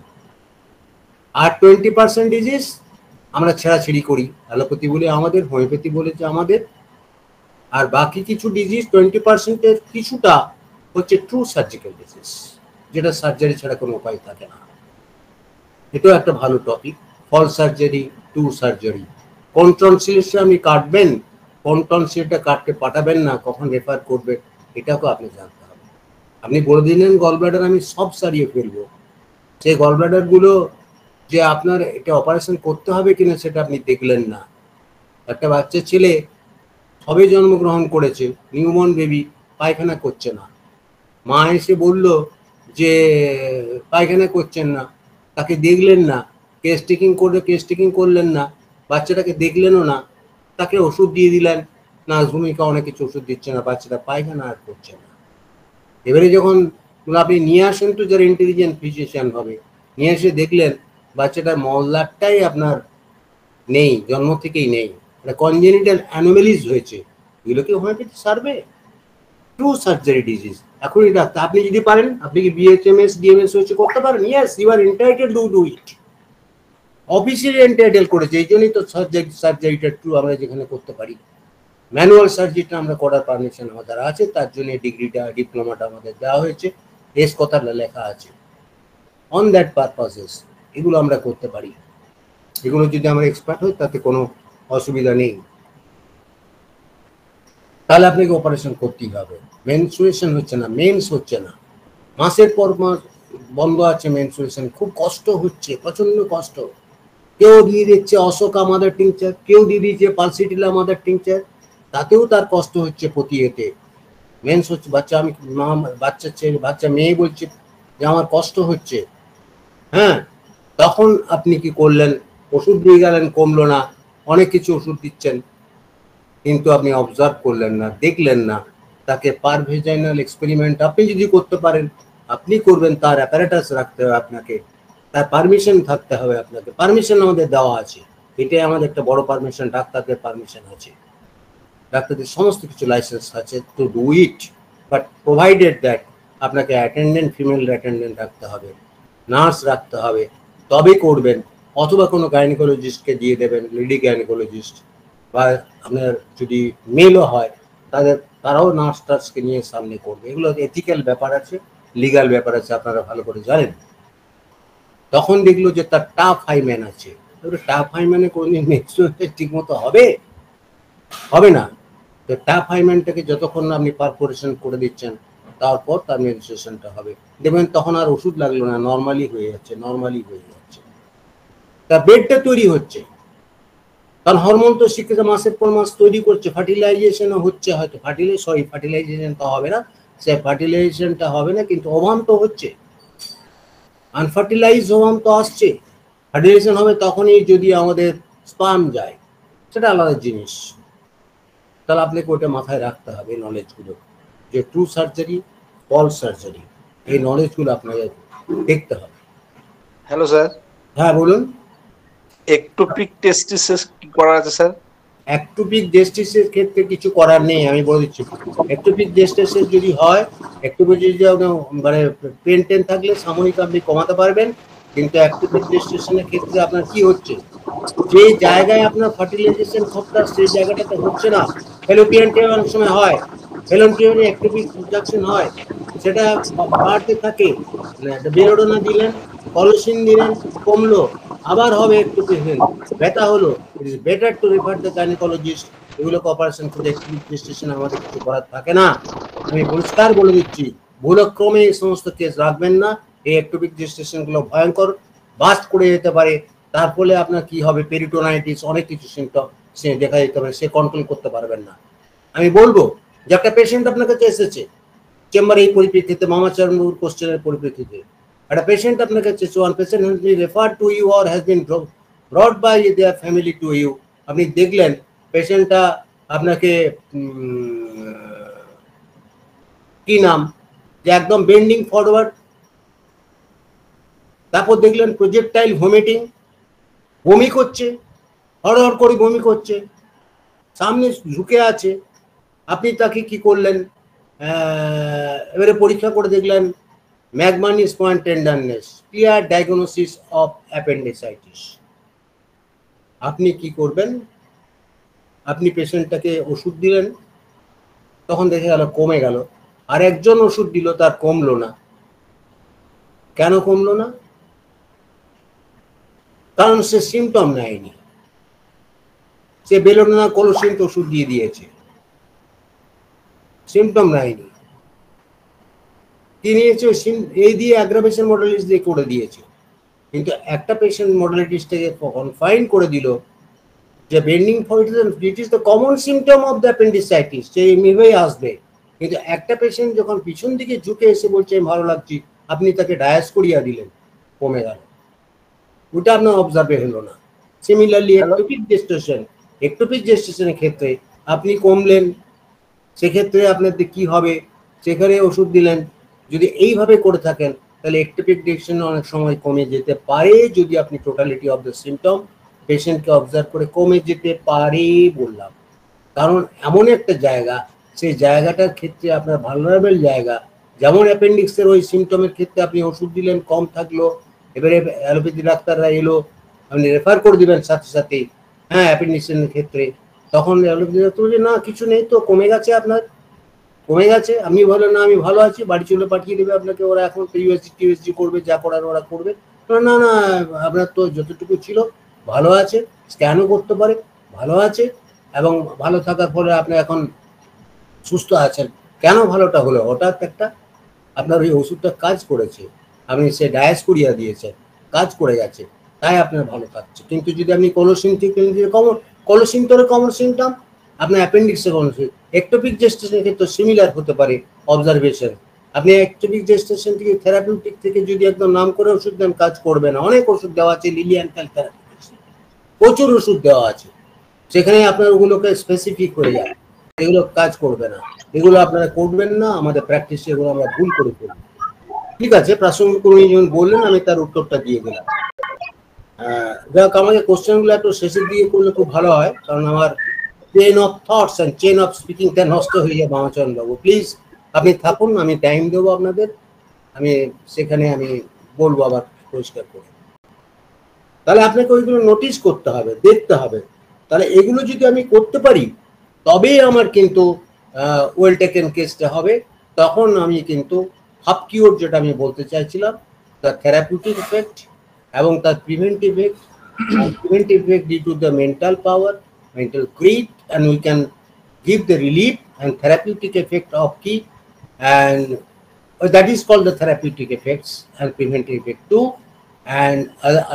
আর 20% ডিজিজ আমরা ছেড়াছেড়ি করি, অ্যালোপ্যাথি বলে আমাদের, হোমিওপ্যাথি বলেছে আমাদের। আর বাকি কিছু ডিজিজ 20%-এর কিছুটা হচ্ছে ট্রু সার্জিক্যাল ডিজিজ, যেটা সার্জারি ছাড়া কোনো উপায় থাকে না। এটাও একটা ভালো টপিক, ফল সার্জারি, ট্রু সার্জারি। কোন টনসিলটা আপনি কাটবেন, কোন টনসিলটা কাটতে পাঠাবেন না, কখন রেফার করবেন, এটাকেও আপনি জানতে হবে। আপনি বলে দিলেন গলব্লাডার আমি সব সারিয়ে ফেলবো, সেই গলব্লাডারগুলো যে আপনার এটা অপারেশন করতে হবে কিনা সেটা আপনি দেখলেন না। একটা বাচ্চা ছেলে সবে জন্মগ্রহণ করেছে, নিউবর্ন বেবি, পায়খানা করছে না, মা এসে বলল যে পায়খানা করছেন না, তাকে দেখলেন না, কেস টেকিং করলেন না, বাচ্চাটাকে দেখলেনও না, তাকে ওষুধ দিয়ে দিলেন, না ভূমিকা অনেক কিছু ওষুধ দিচ্ছে না, বাচ্চাটা পায়খানা আর করছে না। এবারে যখন আপনি নিয়ে আসেন তো যারা ইন্টেলিজেন্ট ফিজিশিয়ান হবে, নিয়ে এসে দেখলেন বাচ্চাটার মলদারটাই আপনার নেই, জন্ম থেকেই নেই, কনজেনিটাল অ্যানোমেলিজ হয়েছে, এগুলোকে হোমিওপ্যাথি সারবে। ট্রু সার্জারি ডিজিজ এখনই ডাক্তার, আপনি যদি পারেন, আপনি কি বিএচএমএস ডিএমএস হয়েছে করতে পারেন, yes you are entitled to do it. Officially entitle করেছে, এই জন্যই তো সার্জারিটা ট্রু আমরা যেখানে করতে পারি। ম্যানুয়াল সার্জারিটা আমরা করার পারমিশন আমাদের আছে, তার জন্য ডিগ্রিটা ডিপ্লোমাটা আমাদের দেওয়া হয়েছে, এস কথা লেখা আছে। অন দ্যাট পারপাসেস এগুলো আমরা করতে পারি, এগুলো যদি আমরা এক্সপার্ট হই তাতে কোনো অসুবিধা নেই। তাহলে আপনাকে অপারেশন করতেই হবে। মেনস্ট্রুয়েশন হচ্ছে না, মেন্স হচ্ছে না, মাসের পর মাস বন্ধ আছে, মেনস্ট্রুয়েশন খুব কষ্ট হচ্ছে, প্রচন্ড কষ্ট। কেউ দিয়ে দিচ্ছে অশোকা মাদার টিংচার, কেউ দিয়ে দিচ্ছে পালসিটিলা মাদার টিংচার, তাতেও তার কষ্ট হচ্ছে প্রতি এতে। মেন্স হচ্ছে, বাচ্চা আমি বাচ্চা মেয়ে বলছে যে আমার কষ্ট হচ্ছে, হ্যাঁ, তখন আপনি কি করলেন, ওষুধ দিয়ে গেলেন, কমলো না, অনেক কিছু ওষুধ দিচ্ছেন, কিন্তু আপনি অবজার্ভ করলেন না, দেখলেন না, তাকে পারভেজাইনাল এক্সপেরিমেন্ট আপনি যদি করতে পারেন আপনি করবেন, তার অ্যাপারেটাস রাখতে হবে আপনাকে, তার পারমিশন থাকতে হবে আপনাকে, পারমিশন আমাদের দেওয়া আছে, এটাই আমাদের একটা বড় পারমিশন, ডাক্তারদের পারমিশন আছে, ডাক্তারদের সমস্ত কিছু লাইসেন্স আছে two do it, but provided that আপনাকে অ্যাটেন্ডেন্ট, ফিমেল অ্যাটেন্ডেন্ট রাখতে হবে, নার্স রাখতে হবে, তবে করবেন, অথবা কোনো গাইনোকোলজিস্টকে দিয়ে দেবেন, লেডি গাইনোকোলজিস্ট, বা আপনার যদি মেলও হয় তারাও নার্স টার্সকে নিয়ে সামনে করবে। এগুলো এথিক্যাল ব্যাপার আছে, লিগাল ব্যাপার আছে, আপনারা ভালো করে জানেন। তখন দেখলো যে তার টাফ হাইম্যান আছে, টাফ হাইম্যানে কোনদিন মেনস্ট্রুয়েশন ঠিক মতো হবে না। তো টাফ হাইম্যানটাকে যতক্ষণ না আপনি পারফোরেশন করে দিচ্ছেন তারপর তার মেনস্ট্রুয়েশনটা হবে, দেখবেন তখন আর ওষুধ লাগলো না, নর্মালি হয়ে যাচ্ছে। তার বেডটা তৈরি হচ্ছে, কারণ হরমোন তো শিখতে মাসের পর মাস তৈরি করছে, ফার্টিলাইজেশনও হচ্ছে, হয়তো ফার্টিলাইজেশনটা হবে না, সে ফার্টিলাইজেশনটা হবে না, কিন্তু ওভাম তো হচ্ছে, আনফার্টিলাইজ ওভাম তো আসছে। ফার্টিলাইজেশন হবে তখনই যদি আমাদের স্পার্ম যায়, সেটা আলাদা জিনিস। তাহলে আপনাকে ওটা মাথায় রাখতে হবে, নলেজগুলো, যে ট্রু সার্জারি, ফলস সার্জারি, এই নলেজগুলো আপনাকে দেখতে হবে। Hello sir. হ্যাঁ বলুন। একটোপিক টেস্টিসেস কি করা আছে স্যার? একটোপিক জেস্টিসের ক্ষেত্রে কিছু করার নেই, আমি বলে দিচ্ছি। একটোপিক জেস্টিসের যদি হয়, একটোপিক যদি মানে পেন থাকলে সাময়িক আপনি কমাতে পারবেন, কিন্তু একটোপিক জেস্টেশনের ক্ষেত্রে আপনার কি হচ্ছে, যে জায়গায় আপনার ফার্টিলাইজেশন ঘটটা সেই জায়গাটাতে হচ্ছে না। ফ্যালোপিয়ান টিউব অনেক সময় হয়, ফ্যালোপিয়ান টিউবে একটোপিক ইনজেকশন হয়, সেটা বাড়তে থাকে, বেলোডোনা দিলেন, কলোসিন দিলেন, কমলো, আবার হবে একটোপিক, ব্যথা হলো, it is better to refer the gynaecologist. এগুলোকে অপারেশন করে একটোপিক জেস্টেশন আমাদের কিছু করার থাকে না, আমি পরিষ্কার বলে দিচ্ছি। ভুলক্রমে এই সমস্ত কেস রাখবেন না, এই একটোপিক জেস্টেশনগুলো ভয়ঙ্কর, বাস্ট করে যেতে পারে, তার ফলে আপনার কি হবে, পেরিটোনাইটিস, অনেক কিছু সিমটম সে দেখা যেতে পারে, সে কন্ট্রোল করতে পারবেন না। আমি বলবো যে একটা পেশেন্ট আপনার কাছে এসেছে চেম্বারে, এই পরিপ্রেক্ষিতে মামাচরণবাবুর কোশ্চেনের পরিপ্রেক্ষিতে একটা পেশেন্ট আপনার কাছে এসেছে, one patient has been referred to you or has been brought by their family to you. আপনি দেখলেন পেশেন্টটা আপনাকে কি নাম, যে একদম বেন্ডিং ফরওয়ার্ড, তারপর দেখলেন প্রজেক্টাইল ভমিটিং, বমি করছে, হড়হড় করে বমি করছে, সামনে ঝুঁকে আছে, আপনি তাকে কি করলেন, এবারে পরীক্ষা করে দেখলেন McBurney's point tenderness, clear diagnosis of appendicitis. আপনি কি করবেন, আপনি পেশেন্টটাকে ওষুধ দিলেন, তখন দেখে গেল কমে গেল, আর একজন ওষুধ দিল তার কমলো না। কেন কমলো না? কারণ সে সিমটম নেয়নি, সে বেলোনা কোলোসিন ওষুধ দিয়ে দিয়েছে, সিমটম নেয়নি। কি নিয়েছে? এই দিয়ে অ্যাগ্রাভেশন মডেলিটিস দিয়ে করে দিয়েছে। কিন্তু একটা পেশেন্ট মডেলিটিসটাকে কনফাইন করে দিল যে bending forward it is the common symptom of the appendicitis, সে এমনিভাবেই আসবে। কিন্তু একটা পেশেন্ট যখন পিছন দিকে ঝুঁকে এসে বলছে ভালো লাগছে, আপনি তাকে ডায়াসকোরিয়া দিলেন, কমে গেল, ওটা আপনার অবজার্ভে হলো না। সিমিলারলি একটোপিক জেস্টেশনের ক্ষেত্রে আপনি কমলেন, সেক্ষেত্রে আপনার কি হবে, সেখানে ওষুধ দিলেন, যদি এইভাবে করে থাকেন তাহলে একটোপিক জেস্টেশন অনেক সময় কমে যেতে পারে, যদি আপনি টোটালিটি অফ দ্য সিমটম পেশেন্টকে অবজার্ভ করে কমে যেতে পারে বললাম। কারণ এমন একটা জায়গা, সেই জায়গাটার ক্ষেত্রে আপনার ভালনারেবল জায়গা, যেমন অ্যাপেন্ডিক্সের ওই সিমটমের ক্ষেত্রে আপনি ওষুধ দিলেন, কম থাকলো, এবারে অ্যালোপ্যাথি ডাক্তাররা এলো, আপনি রেফার করে দিবেন সাথে সাথে, হ্যাঁ অ্যাপেন্ডিক্সের ক্ষেত্রে, তখন অ্যালোপ্যাথি ডাক্তার বলছে না কিছু নেই তো, কমে গেছে, আপনার কমে গেছে, আপনি বলেন না আমি ভালো আছি, বাড়ি চলে পাঠিয়ে দেবে আপনাকে, ওরা এখন ইউএসজি করবে, যা করার ওরা করবে। না না, আপনার তো যতটুকু ছিল ভালো আছে, স্ক্যানও করতে পারে, ভালো আছে, এবং ভালো থাকার ফলে আপনি এখন সুস্থ আছেন। কেন ভালোটা হলো? হঠাৎ একটা আপনার ওই ওষুধটা কাজ করেছে, আপনি সে ডায়াসকোরিয়া দিয়েছেন, কাজ করে গেছে, তাই আপনার ভালো থাকছে। কিন্তু যদি আপনি কোলোসিন থেকে কোলোসিন তোর কমন সিমটম, আপনার অ্যাপেন্ডিক্সে কমন, একটোপিক জেস্টেশনের ক্ষেত্রে সিমিলার হতে পারে অবজারভেশন। আপনি একটোপিক জেস্টেশন থেকে থেরাপিউটিক থেকে যদি একদম নাম করে ওষুধ দেন, কাজ করবে না। অনেক ওষুধ দেওয়া আছে, লিলিয়ান থেরাপি, প্রচুর ওষুধ দেওয়া আছে, সেখানে আপনার ওগুলোকে স্পেসিফিক হয়ে যায়, এগুলো কাজ করবে না, এগুলো আপনারা করবেন না, আমাদের প্র্যাকটিসে এগুলো আমরা ভুল করে ফেলি। ঠিক আছে, প্রাসঙ্গিক উনি যখন বললেন আমি তার উত্তরটা দিয়ে দিলাম। যাক, আমাকে কোশ্চেনগুলো একটু শেষের দিকে করলে খুব ভালো হয়, কারণ আমার chain of thoughts and chain of স্পিকিংটা নষ্ট হয়ে যায়। বামাচরণ বাবু প্লিজ আপনি থাকুন, আমি টাইম দেবো আপনাদের, আমি সেখানে আমি বলবো আবার পরিষ্কার করে। তাহলে আপনাকে ওইগুলো নোটিস করতে হবে, দেখতে হবে, তাহলে এগুলো যদি আমি করতে পারি তবেই আমার কিন্তু ওয়েল টেকেন কেসটা হবে। তখন আমি কিন্তু হাফ কিওর, যেটা আমি বলতে চাইছিলাম, তার থেরাপিউটিক ইফেক্ট এবং তার preventive effect due to the mental power, mental grit, and we can give the relief and therapeutic effect of key, and that is called the therapeutic effects and preventive effect too, and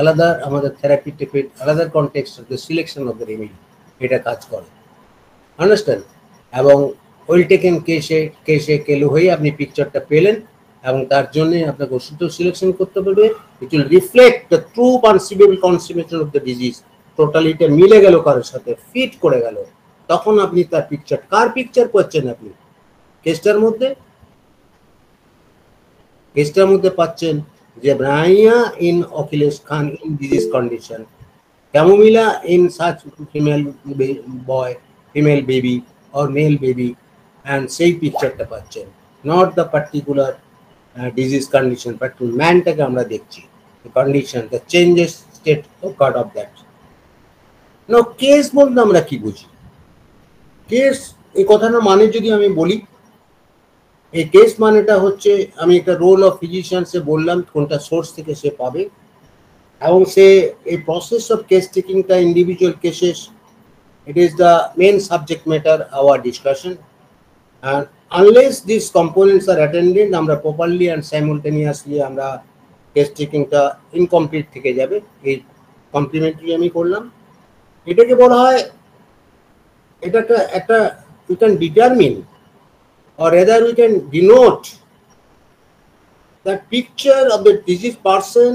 another therapeutic effect, another context of the selection of the remedy, এটা কাজ করে, understand. এবং well taken কেসে কেলো হয়ে আপনি পিকচারটা পেলেন, এবং তার জন্য আপনাকে ওষুধ সিলেকশন করতে পারবে। It will reflect the true perceivable consequence of the disease, টোটালিটা মিলে গেল, কারোর সাথে ফিট করে গেল, তখন আপনি তার পিকচার, কার পিকচার পাচ্ছেন আপনি কেসটার মধ্যে পাচ্ছেন যে Bryonia in Akhilesh Khan in disease condition, Chamomilla in such female boy, female baby or male baby, and সেই পিকচারটা পাচ্ছেন, not the particular disease condition, but ম্যানটাকে আমরা দেখছি, condition, the changes state of God of that. Now case বলতে আমরা কি বুঝি? কেস এই কথাটা মানে যদি আমি বলি, এই কেস মানেটা হচ্ছে, আমি একটা রোল অফ ফিজিশিয়ানসে বললাম কোনটা সোর্স থেকে সে পাবে, এবং সে এই প্রসেস অফ কেস টেকিংটা individual cases, it is the main subject matter our discussion, and unless these components are attended, আমরা properly and simultaneously আমরা case taking টা incomplete থেকে যাবে। এই কমপ্লিমেন্টারি আমি করলাম, এটাকে বলা হয়, এটা একটা we can determine or rather we can denote that picture of the disease person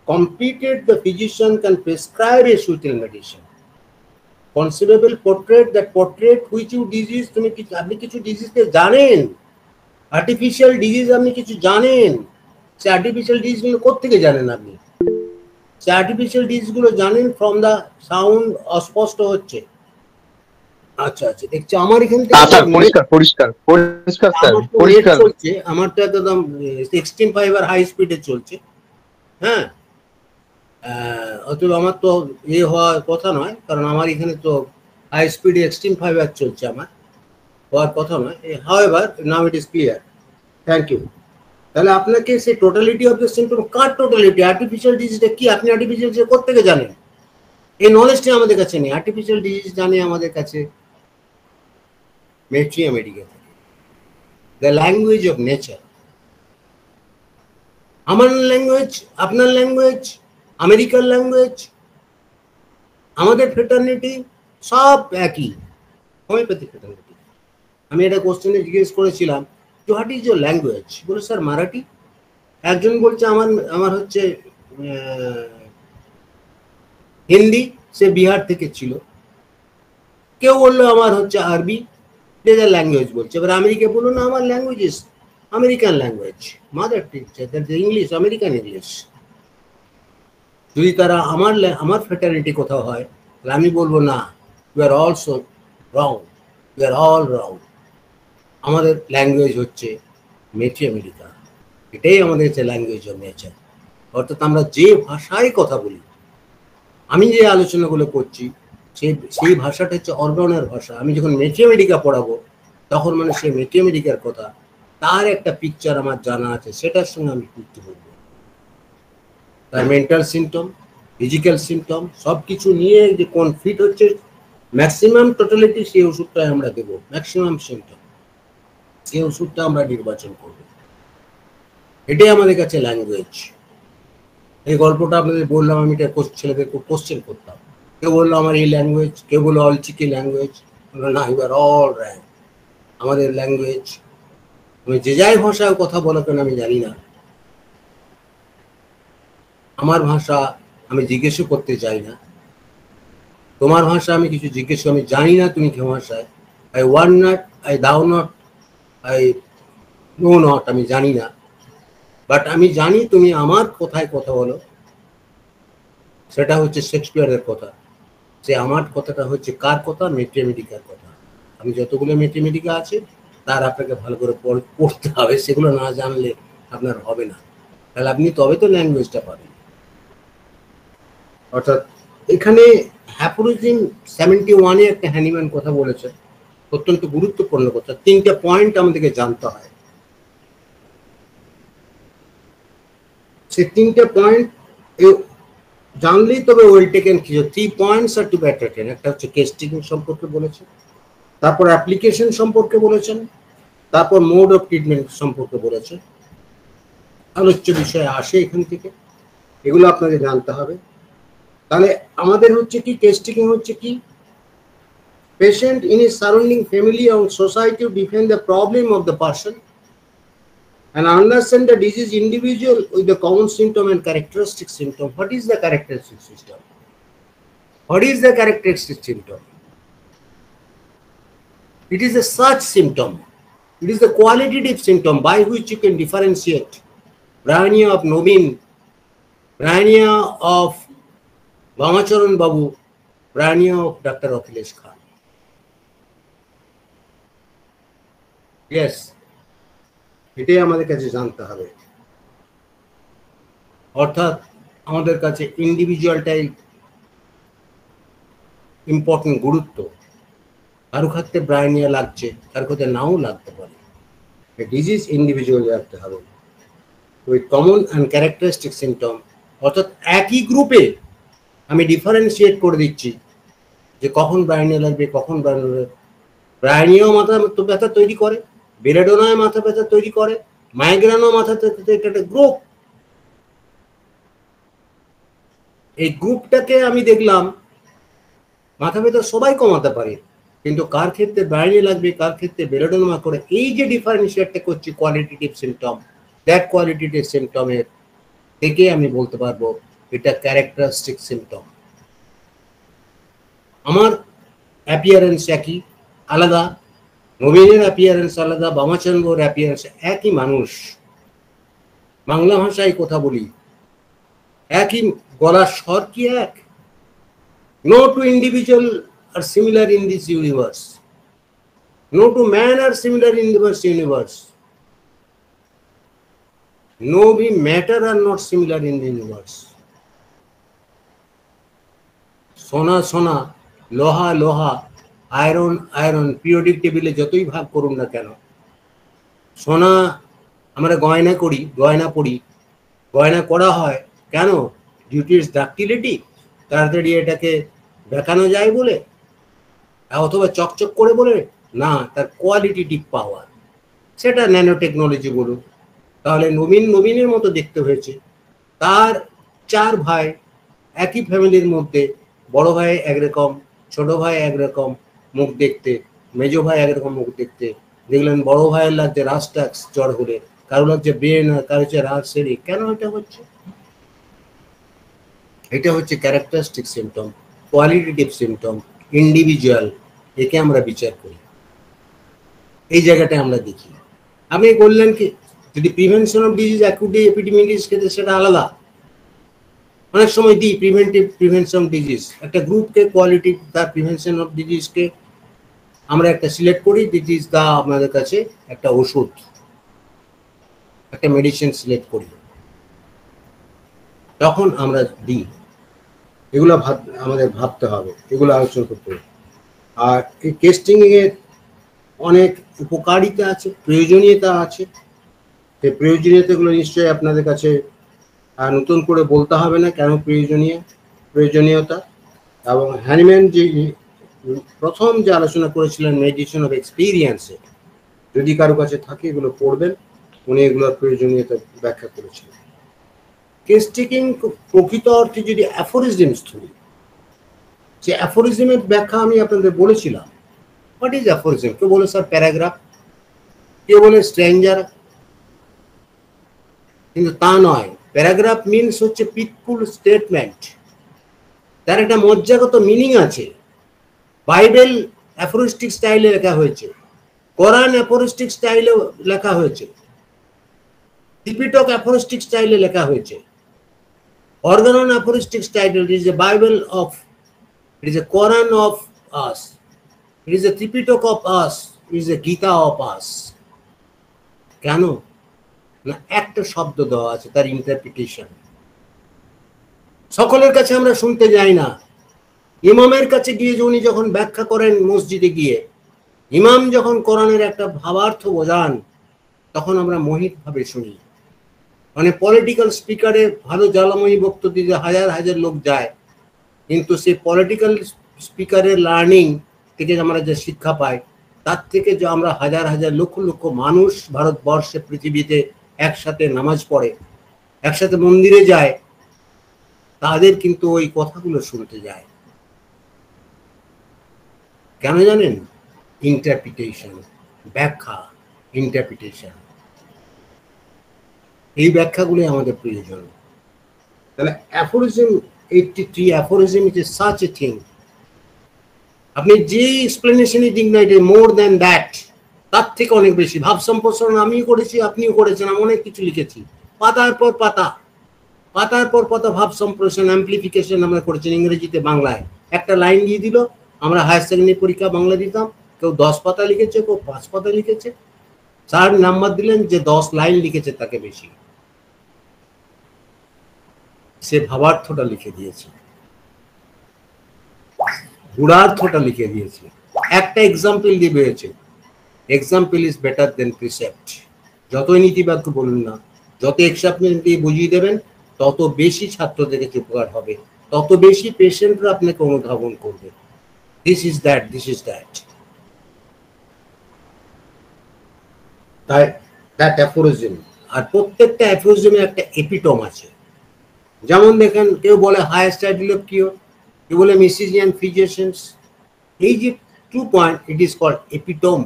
completed the physician can prescribe a suitable medicine, conceivable portrait, that portrait which you disease, তুমি কি আপনি কিছু ডিজিজকে জানেন, আর্টিফিশিয়াল ডিজিজ আপনি কিছু জানেন, সে artificial ডিজিজগুলো কোত্থেকে জানেন আপনি? সে আর্টিফিশিয়াল ডিজিজগুলো জানেন ফ্রম দ্য সাউন্ড, অস্পষ্ট হচ্ছে, আচ্ছা আচ্ছা, দেখছি আমার এখান থেকে স্যার পরিষ্কার পরিষ্কার পরিষ্কার স্যার আমার তো নেট পরিষ্কার। চলছে, আমার তো একদম 16 ফাইবার হাই স্পিডে চলছে। হ্যাঁ, অতএব আমার তো হওয়ার কথা নয়, কারণ আমার এখানে তো হাই স্পিডে এক্সট্রিম ফাইবার চলছে, আমার হওয়ার কথা নয়। However now it is clear, thank you. তাহলে আপনাকে সেই টোটালিটি অফ দ্য সিম্পটম, কার টোটালিটি, আর্টিফিশিয়াল ডিজিজটা কি, আপনি আর্টিফিশিয়াল ডিজিজ কোথেকে জানেন? এই নলেজটি আমাদের কাছে নেই। আর্টিফিশিয়াল ডিজিজ জানে আমাদের কাছে materia medica, the language of nature. আমার ল্যাঙ্গুয়েজ, আপনার ল্যাঙ্গুয়েজ, আমেরিকার ল্যাঙ্গুয়েজ, আমাদের ফ্রেটার্নিটি সব একই, হোমিওপ্যাথি ফ্রেটার্নিটি। আমি একটা কোশ্চেনে জিজ্ঞেস করেছিলাম, হোয়াট ইজ ইউর ল্যাঙ্গুয়েজ? বলে স্যার মারাঠি। একজন বলছে আমার হচ্ছে হিন্দি, সে বিহার থেকে ছিল। কেউ বললো আমার হচ্ছে আরবি, যে যার ল্যাঙ্গুয়েজ বলছে। এবার আমেরিকা বললো না, আমার language is American language, mother teacher English, American English. যদি তারা আমার ফ্রেটার্নিটি কোথাও হয়, তাহলে আমি বলবো না, you are also wrong, you are all wrong. আমাদের ল্যাঙ্গুয়েজ হচ্ছে মেট্রি আমেরিকা, এটাই আমাদের হচ্ছে ল্যাঙ্গুয়েজ অফ নেচার। অর্থাৎ আমরা যে ভাষায় কথা বলি, আমি যে আলোচনাগুলো করছি সেই ভাষাটা হচ্ছে অর্গানের ভাষা। আমি যখন মেট্রি আমেরিকা পড়াবো, তখন মানে সেই মেট্রি আমেরিকার কথা, তার একটা পিকচার আমার জানা আছে, সেটার সঙ্গে আমি যুক্ত করব। তার মেন্টাল সিমটম, ফিজিক্যাল সিমটম সব কিছু নিয়ে যে কোন ফিট হচ্ছে ম্যাক্সিমাম টোটালিটি, সেই ওষুধটাই আমরা দেবো। ম্যাক্সিমাম সিমটম, সেই ওষুধটা আমরা নির্বাচন করব। এটাই আমাদের কাছে ল্যাঙ্গুয়েজ। এই গল্পটা আপনাদের বললাম, আমি এটা ছেলেদের কোশ্চেন করতাম। কেউ বললো আমার এই ল্যাঙ্গুয়েজ, কেউ বললো অল চিকি ল্যাঙ্গুয়েজ। না, ইউ আর অল রাইট। আমাদের ল্যাঙ্গুয়েজ, আমি যে যাই ভাষায় কথা বলো কেন আমি জানি না, আমার ভাষা আমি জিজ্ঞেসও করতে চাই না। তোমার ভাষা আমি কিছু জিজ্ঞেস, আমি জানি না তুমি কি ভাষায়। আই ওয়ান্ট নট, আই দাও নট, আই নো নট, আমি জানি না। বাট আমি জানি তুমি আমার কোথায় কথা বলো, সেটা হচ্ছে শেক্সপিয়ারের কথা। সে আমার কথাটা হচ্ছে কার কথা? ম্যাথমেটিকার কথা। আমি যতগুলো ম্যাথমেটিকা আছে তার আপনাকে ভালো করে পড়তে হবে, সেগুলো না জানলে আপনার হবে না। তাহলে আপনি তবে তো ল্যাঙ্গুয়েজটা পাবেন। অর্থাৎ এখানে হ্যাপোরিজিম 71-এ একটা হ্যানিম্যান কথা বলেছে, অত্যন্ত গুরুত্বপূর্ণ কথা। 3টে পয়েন্ট আমাদেরকে জানতে হয়। সে 3টে পয়েন্ট জানলেই তবে ওয়েল টেকেন কিছু 3 points are to be taken. একটা হচ্ছে কেস টেকিং সম্পর্কে বলেছেন, তারপর অ্যাপ্লিকেশন সম্পর্কে বলেছেন, তারপর মোড অফ ট্রিটমেন্ট সম্পর্কে বলেছেন। আলোচ্য বিষয়ে আসে এখান থেকে, এগুলো আপনাকে জানতে হবে। তাহলে আমাদের হচ্ছে কি, কেস টেকিং হচ্ছে কি, patient in his surrounding family or society to define the problem of the person and understand the disease individual with the common symptom and characteristic symptom. What is the characteristic symptom? What is the characteristic symptom? It is a such symptom. It is the qualitative symptom by which you can differentiate Brahmania of Nobin, Brahmania of Bhamacharan Babu, Brahmania of Dr. Akhilesh Khan. Yes, এটাই আমাদের কাছে জানতে হবে। অর্থাৎ আমাদের কাছে ইন্ডিভিজুয়ালটাই important, গুরুত্ব। কারো ক্ষেত্রে ব্রাইনিয়া লাগছে, কারো ক্ষেত্রে নাও লাগতে পারে। ডিজিজ ইন্ডিভিজুয়াল রাখতে হবে with common and characteristic symptom. অর্থাৎ একই গ্রুপে আমি ডিফারেন্সিয়েট করে দিচ্ছি যে কখন ব্রাইনিয়া লাগবে, কখন ব্রাইনিয়াও মাথা ব্যথা তৈরি করে, বেলেডোনায় মাথা ব্যথা তৈরি করে, মাইগ্রেনও মাথা ব্যথা। এটা একটা গ্রুপ। এই গ্রুপটাকে আমি দেখলাম মাথা ব্যথা সবাই কমাতে পারে, কিন্তু কার ক্ষেত্রে ব্রাইনিয়া লাগবে, কার ক্ষেত্রে বেলেডোনা করে, এই যে ডিফারেন্সিয়েটটা করছি কোয়ালিটেটিভ সিমটম, দ্যাট কোয়ালিটেটিভ সিমটমের থেকে আমি বলতে পারবো এটা ক্যারেক্টারিস্টিক সিমটম। আমার অ্যাপিয়ারেন্স একই, আলাদা, নবীনের অ্যাপিয়ারেন্স আলাদা, বামাচন্দ্রর অ্যাপিয়ারেন্স, একই মানুষ, বাংলা ভাষায় কথা বলি, একই গলার স্বর কি এক? No two individual are similar in this universe. No two men are similar in this universe. No be matter are not similar in the universe. সোনা সোনা, লোহা লোহা, আয়রন আয়রন, পিরিয়ডিক টেবিলে যতই ভাগ করুন না কেন, সোনা আমরা গয়না করি, গয়না পড়ি, গয়না করা হয় কেন? ডিউটির ডাক্টিলিটি, তাড়াতাড়ি এটাকে দেখানো যায় বলে, অথবা চকচক করে বলে না, তার কোয়ালিটিটিভ পাওয়ার, সেটা ন্যানো টেকনোলজি বলুন। তাহলে নবীন নবীনের মতো দেখতে হয়েছে। তার 4 ভাই একই ফ্যামিলির মধ্যে, বড় ভাই একরকম, ছোট ভাই একরকম মুখ দেখতে, মেজো ভাই একরকম মুখ দেখতে। দেখলেন বড় ভাইয়ের লাগছে রাস্টাক্স জ্বর হলে, কারো লাগছে ব্রেন, আর কারো হচ্ছে রাজশাহী। কেন এটা হচ্ছে? এটা হচ্ছে characteristic symptom, qualitative symptom, individual. একে আমরা বিচার করি, এই জায়গাটায় আমরা দেখি। আপনি বললেন কি যদি প্রিভেনশন অফ ডিজিজ, অ্যাকুটি এপিডেমিক ক্ষেত্রে সেটা আলাদা। অনেক সময় দিই প্রিভেনশন অফ ডিজিজ, একটা গ্রুপকে কোয়ালিটি তার প্রিভেনশন অফ ডিজিজকে আমরা একটা সিলেক্ট করি, ডিজিজ দা আমাদের কাছে একটা ওষুধ, একটা মেডিসিন সিলেক্ট করি, তখন আমরা দিই। এগুলো আমাদের ভাবতে হবে, এগুলো আলোচনা করতে হবে। আর এই টেস্টিং এর অনেক উপকারিতা আছে, প্রয়োজনীয়তা আছে। সেই প্রয়োজনীয়তাগুলো নিশ্চয়ই আপনাদের কাছে নতুন করে বলতে হবে না কেন প্রয়োজনীয়তা। এবং হ্যানিম্যান যে প্রথম যে আলোচনা করেছিলেন মেডিসিন অফ এক্সপিরিয়েন্সে, যদি কারো কাছে থাকে এগুলো পড়বেন, উনি এগুলোর প্রয়োজনীয়তা ব্যাখ্যা করেছিলেন। কেস টেকিং প্রকৃত অর্থে যদি অ্যাফোরিজমস ধরি, যে অ্যাফোরিজমের ব্যাখ্যা আমি আপনাদের বলেছিলাম। What is aphorism? কেউ বলে স্যার প্যারাগ্রাফ, কেউ বলে স্ট্র্যাঞ্জার, কিন্তু তা নয়। প্যারাগ্রাফ মিনস হচ্ছে পিসফুল স্টেটমেন্ট, তার একটা মজ্জাগত মিনিং আছে। বাইবেল অ্যাফোরিস্টিক স্টাইলে লেখা হয়েছে, কোরআন অ্যাফোরিস্টিক স্টাইলে লেখা হয়েছে, ত্রিপিটক অ্যাফোরিস্টিক স্টাইলে লেখা হয়েছে, Organon aphoristic style. It is a Bible of, it is a Quran of us, it is a Tripitaka of us, it is a Gita of us. কেন না, একটা শব্দ দেওয়া আছে, তার ইন্টারপ্রিটেশন। সকলের কাছে আমরা শুনতে যাই না। ইমামের কাছে গিয়ে উনি যখন ব্যাখ্যা করেন মসজিদে গিয়ে, ইমাম যখন কোরআনের একটা ভাবার্থ বোঝান, তখন আমরা মোহিত ভাবে শুনি। মানে পলিটিক্যাল স্পিকারে ভালো জ্বালাময়ী বক্তব্য দিতে হাজার হাজার লোক যায়, কিন্তু সেই পলিটিক্যাল স্পিকারের লার্নিং থেকে আমরা যে শিক্ষা পাই, তার থেকে যে আমরা হাজার হাজার লক্ষ লক্ষ মানুষ ভারতবর্ষে পৃথিবীতে একসাথে নামাজ পড়ে, একসাথে মন্দিরে যায়, তাদের কিন্তু ওই কথাগুলো শুনতে যায়। কেন জানেন? ইন্টারপ্রিটেশন, ব্যাখ্যা, ইন্টারপ্রিটেশন, এই ব্যাখ্যাগুলি আমাদের প্রয়োজন। তাহলে aphorism 83, aphorism is such a thing. আপনি যে এক্সপ্লেনেশনই দিন না, it is more than that, তার থেকে অনেক বেশি। ভাব সম্প্রসারণ আমিও করেছি, আপনিও করেছেন, আমি অনেক কিছু লিখেছি, পাতার পর পাতা, পাতার পর পাতা ভাব সম্প্রসারণ, অ্যাম্পলিফিকেশন আমরা করেছেন ইংরেজিতে, বাংলায়। একটা লাইন দিয়ে দিল, আমরা হায়ার সেকেন্ডারি পরীক্ষা বাংলা দিতাম, কেউ 10 পাতা লিখেছে, কেউ 5 পাতা লিখেছে, স্যার নাম্বার দিলেন যে 10 লাইন লিখেছে তাকে বেশি। সে ভাবার্থটা লিখে দিয়েছে, গুণার্থটা লিখে দিয়েছে, একটা এক্সাম্পল দিয়ে বেরিয়েছে। Example is better then precept. যতই নীতিবাক্য বলুন না, যত এক্সাম্পল দিয়ে বুঝিয়ে দেবেন, তত বেশি ছাত্রদের কাছে উপকার হবে, তত বেশি পেশেন্টরা আপনাকে অনুধাবন করবে। This is that, this is that. তাই দ্যাট অ্যাফোরিজম। আর প্রত্যেকটা অ্যাফোরিজমে একটা এপিটম আছে। যেমন দেখেন, কেউ বলে হায়ার স্টাডি অফ কিওর, কেউ বলে মিসিজিয়ান ফিজিশিয়ানস। এই যে 2 point, it is called epitome.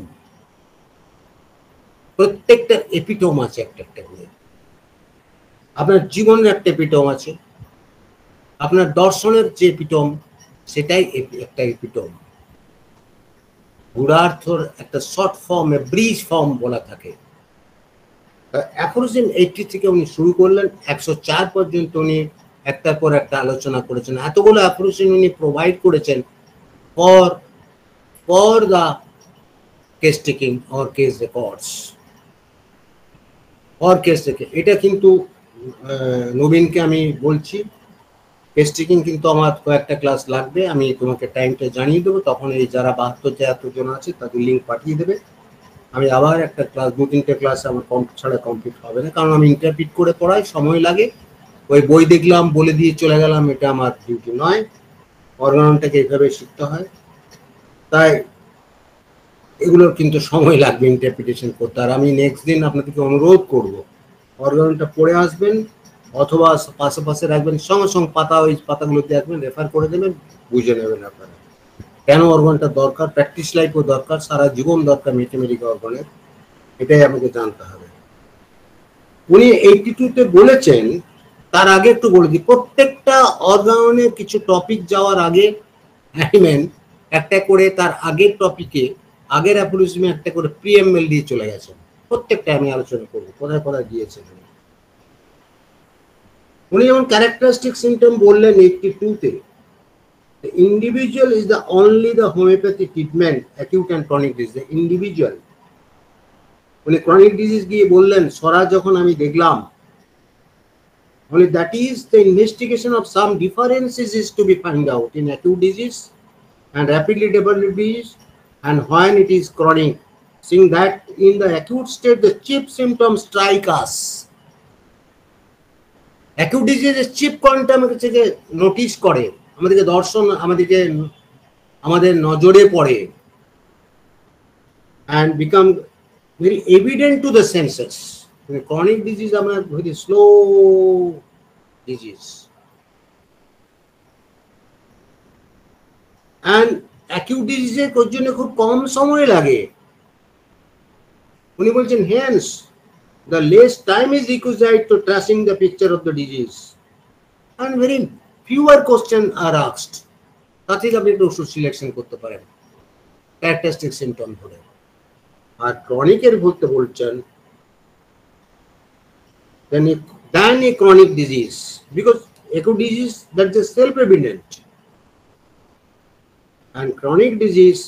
প্রত্যেকটা এপিটম আছে একটা একটা করে। আপনার জীবনের একটা এপিটম আছে, আপনার দর্শনের যে এপিটম, সেটাই একটা এপিটম। গুণার্থর একটা শর্ট ফর্ম, ব্রিজ ফর্ম বলা থাকে। অ্যাফোরিজম 80 থেকে উনি শুরু করলেন, 104 পর্যন্ত উনি একটার পর একটা আলোচনা করেছেন। এতগুলো অ্যাফোরিজম উনি প্রোভাইড করেছেন, for the case taking or case records or case taking. এটা কিন্তু নবীনকে আমি বলছি, কেস টেকিং কিন্তু আমার কয়েকটা ক্লাস লাগবে, আমি তোমাকে টাইমটা জানিয়ে দেবো, তখন এই যারা 72-73 জন আছে তাদের লিঙ্ক পাঠিয়ে দেবে। আমি আবার একটা ক্লাস 2-3টে ক্লাস আমার ছাড়া কমপ্লিট হবে না, কারণ আমি ইন্টারপ্রিট করে পড়াই, সময় লাগে। ওই বই দেখলাম বলে দিয়ে চলে গেলাম, এটা আমার ডিউটি নয়। অর্গানটাকে এইভাবে শিখতে হয়, তাই এগুলোর কিন্তু সময় লাগবে ইন্টারপ্রিটেশন করতে। আর আমি নেক্সট দিন আপনাদেরকে অনুরোধ করব, অর্গানটা পড়ে আসবেন অথবা পাশে রাখবেন, সঙ্গে সঙ্গে পাতা ওই পাতাগুলো দেখবেন, রেফার করে দেবেন, বুঝে নেবেন আপনারা কেন অর্গানটা দরকার। প্র্যাকটিস লাইফও দরকার, সারা জীবন দরকার ম্যাথমেটিক্যাল অর্গানের, এটাই আমাকে জানতে হবে। উনি 82-তে বলেছেন, তার আগে একটু বলে দিই, প্রত্যেকটা অর্গানের কিছু টপিক যাওয়ার আগে হ্যানিম্যান একটা করে তার আগের টপিকে, আগের অ্যাপ্রোচে একটা করে প্রিএমএল দিয়ে চলে গেছেন। প্রত্যেকটা আমি আলোচনা করবো কোথায় কোথায় দিয়েছেন। উনি যেমন ক্যারেক্টারিস্টিক সিমটম বললেন 82-তে, the individual is the only the homeopathy treatment acute and chronic disease, the individual। উনি ক্রনিক ডিজিজ গিয়ে বললেন, সরা যখন আমি দেখলাম, only that is the investigation of some differences is to be found out in acute disease and rapidly developing disease, and when it is chronic, seeing that in the acute state the chief symptoms strike us। acute disease এর chief পয়েন্টটা আমাকে যে notice করে, আমাদেরকে দর্শন, আমাদের নজরে পড়ে, and become very evident to the senses। chronic disease আমরা very slow disease, and acute disease এর জন্য খুব কম সময় লাগে। উনি বলছেন, hence the less time is requisite to tracing the picture of the disease and very fewer questions are asked। তা থেকে আপনি একটু ওষুধ সিলেকশন করতে পারেন ক্যারেক্টারিস্টিক সিমটম ধরে। আর ক্রনিকের বলতে বলছেন than a chronic disease, because acute disease that is self-evident, and chronic disease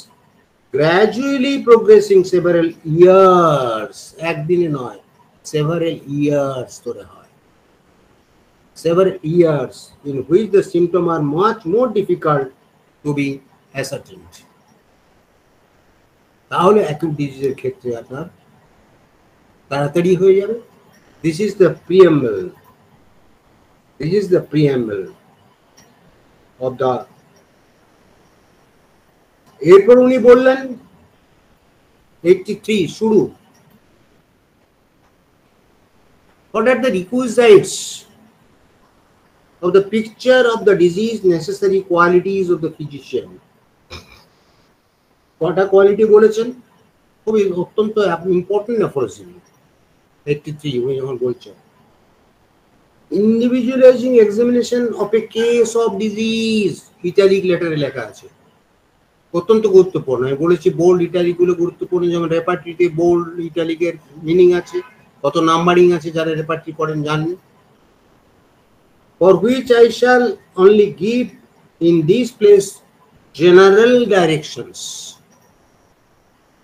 gradually progressing several years, একদিনে নয়, several years ধরে হয়, several years in which the symptoms are much more difficult to be ascertained। তাহলে acute disease এর ক্ষেত্রে আপনার তাড়াতাড়ি হয়ে যাবে। This is the preamble, this is the preamble of the। এরপর উনি বললেন 83 শুরু, what are the requisites of the picture of the disease, necessary qualities of the physician। কটা কোয়ালিটি বলেছেন, খুবই অত্যন্ত ইম্পর্টেন্ট অ্যাফোরিজম। 83 উনি যখন বলছেন, individualising examination of a case of disease, italic লেটারে লেখা আছে, অত্যন্ত গুরুত্বপূর্ণ। আমি বলেছি বোল্ড ইটালিক গুলো গুরুত্বপূর্ণ, যেমন রেপার্ট্রিতে বোল্ড ইটালিকের মিনিং আছে, কত নাম্বারিং আছে, যারা রেপার্ট্রি পড়েন জানেন। For which I shall only give in this place general directions,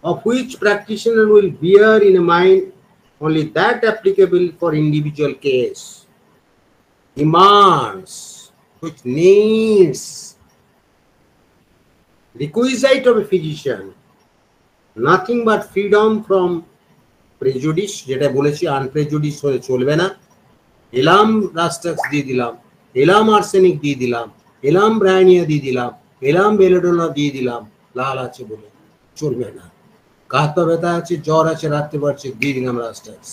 of which practitioner will bear in mind only that applicable for individual case, demands which needs requisite of a physician, nothing but freedom from prejudice, যেটা বলেছি আনপ্রেজুডিস হয়ে চলবে না। এলাম Rhus tox দিয়ে দিলাম, এলাম arsenic দিয়ে দিলাম, এলাম ব্রাইনিয়া দিয়ে দিলাম, এলাম বেলেডোনা দিয়ে দিলাম, লাল আছে বলে চলবে না। কাত পা ব্যথা আছে, জ্বর আছে, রাখতে পারছে, দিয়ে দিলাম রাস্টাক্স,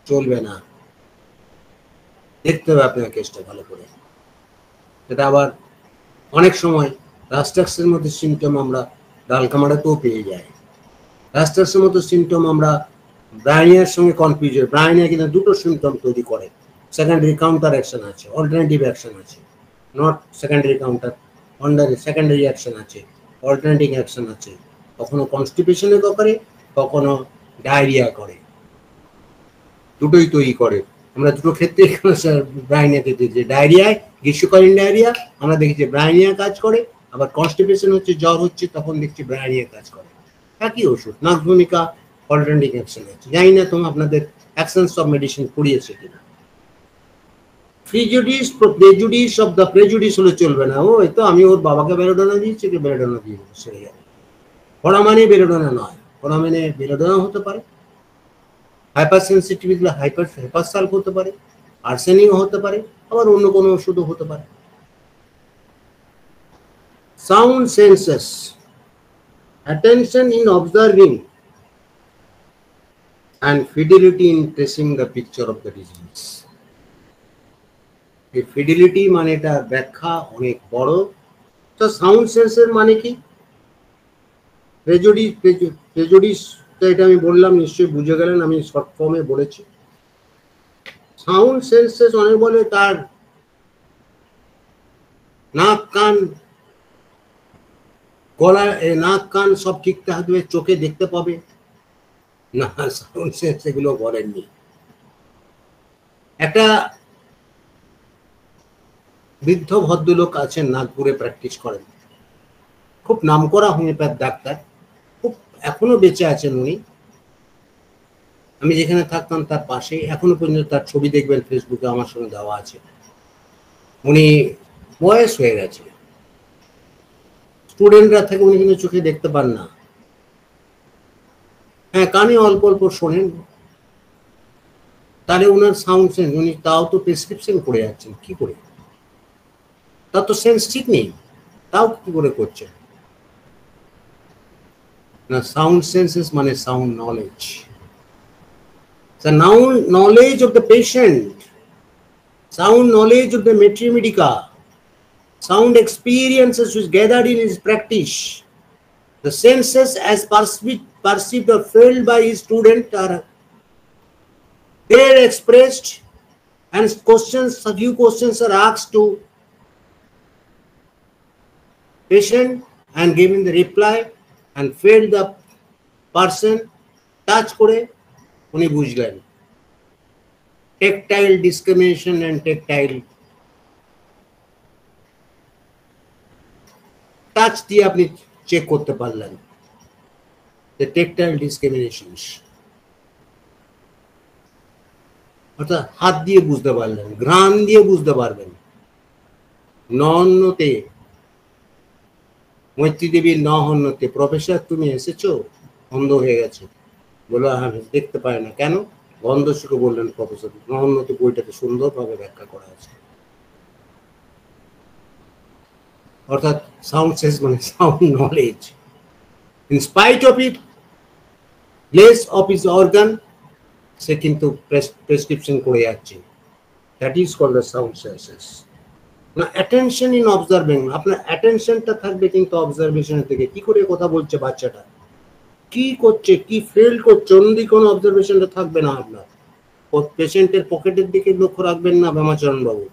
চলবে না। দেখতে হবে আপনার কেসটা ভালো করে। এটা আবার অনেক সময় রাস্টাক্সের মধ্যে সিমটম আমরা ডালকামারাতেও পেয়ে যাই। রাস্টাক্সের মতো সিমটম আমরা ব্রাইনিয়ার সঙ্গে কনফিউজ হয়। ব্রাইনিয়া কিন্তু দুটো সিমটম তৈরি করে, সেকেন্ডারি কাউন্টার অ্যাকশন আছে, অল্টারনেটিভ অ্যাকশন আছে, not secondary counter, secondary action আছে, অল্টারনেটিভ অ্যাকশন আছে। কখনো কনস্টিপেশনে করে, কখনো ডায়রিয়া করে, দুটোই তৈরি করে। আমরা দুটো ক্ষেত্রে ব্রাইনিয়া দেখেছি, ডায়রিয়ায় গ্রীষ্মকালীন ডায়রিয়া আমরা দেখেছি ব্রাইনিয়া কাজ করে, আবার কনস্টিপেশন হচ্ছে, জ্বর হচ্ছে, তখন দেখছি ব্রায়ানিয়া কাজ করে, একই ওষুধ, নাকভূমিকা অল্টারনেটিভ অ্যাকশন আছে। জানি না তুমি আপনাদের অ্যাকশনস অফ মেডিসিন পড়িয়েছে কিনা। প্রেজুডিস অফ দ্য প্রেজুডিস হলে চলবে না, ও এই তো আমি ওর বাবাকে বেরোডোনা দিয়েছি, কি বেরোডোনা দিয়ে সেরে যাবে। পড়া মানে বেরোডোনা নয়, পড়া মানে বেরোডোনা হতে পারে, হাইপার সেন্সিটিভিটি হাইপারসাল্ফ হতে পারে, আর্সেনিক হতে পারে, আবার অন্য কোনো ওষুধও হতে পারে। Sound senses, attention in observing and fidelity in tracing the picture of the disease. এই fidelity মানে এটা ব্যাখ্যা অনেক বড়। তো সাউন্ড সেন্সের মানে কি? প্রেজুডিস এটা আমি বললাম, নিশ্চয়ই বুঝে গেলেন, আমি শর্ট ফর্মে বলেছি। সাউন্ড সেন্সেস অনেক বলে তার নাক কান গলা, নাক কান সব ঠিক থাকবে, চোখে দেখতে পাবে না, সাউন্ড সেন্স এগুলো বলেননি। একটা বৃদ্ধ ভদ্রলোক আছেন, নাগপুরে প্র্যাকটিস করেন, খুব নামকরা হোমিওপ্যাথ ডাক্তার, খুব এখনো বেঁচে আছেন উনি। আমি যেখানে থাকতাম তার পাশে, এখনো পর্যন্ত তার ছবি দেখবেন ফেসবুকে, আমার সঙ্গে দেওয়া আছে। উনি বয়স হয়ে গেছে, স্টুডেন্টরা থেকে উনি কিন্তু চোখে দেখতে পান না, হ্যাঁ কানে অল্প অল্প শোনেন। তাহলে ওনার সাউন্ড সেন্স, উনি তাও তো প্রেসক্রিপশন করে যাচ্ছেন, কি করে? তার তো সেন্স ঠিক নেই, তাও কি করে করছেন না? সাউন্ড সেন্সেস মানে sound knowledge, the knowledge of the patient, sound knowledge of the materia medica, sound experiences which gathered in his practice. The senses as perceived or felt by his student are there expressed, and questions, a few questions are asked to patient and given the reply and felt the person touch করে উনি বুঝলেন। Tactile discrimination and tactile touch দিয়ে আপনি check করতে পারলেন যে tactile discrimination, অর্থাৎ হাত দিয়ে বুঝতে পারলেন, ঘ্রাণ দিয়ে বুঝতে পারবেন। নহন্যতে, মৈত্রী দেবীর নহন্যতে, প্রফেসর তুমি এসেছো, অন্ধ হয়ে গেছে, বলো হ্যাঁ দেখতে পায় না কেন, গন্ধ শুকে বললেন প্রফেসর। নহন্যতে বইটাতে সুন্দরভাবে ব্যাখ্যা করা আছে। অর্থাৎ সাউন্ড সেন্স মানে sound knowledge. In spite of it less of is organ, সে কিন্তু প্রেসক্রিপশন করে যাচ্ছে, that is called the sound senses. না অ্যাটেনশন ইন অবজার্ভিং, আপনার অ্যাটেনশনটা থাকবে কিন্তু অবজারভেশনের থেকে, কি করে কথা বলছে বাচ্চাটা, কি করছে, কি ফিল করছে, অন্যদিকে কোনো অবজারভেশনটা থাকবে না আপনার। পেশেন্টের পকেটের দিকে লক্ষ্য রাখবেন না ব্যামাচরণ বাবু,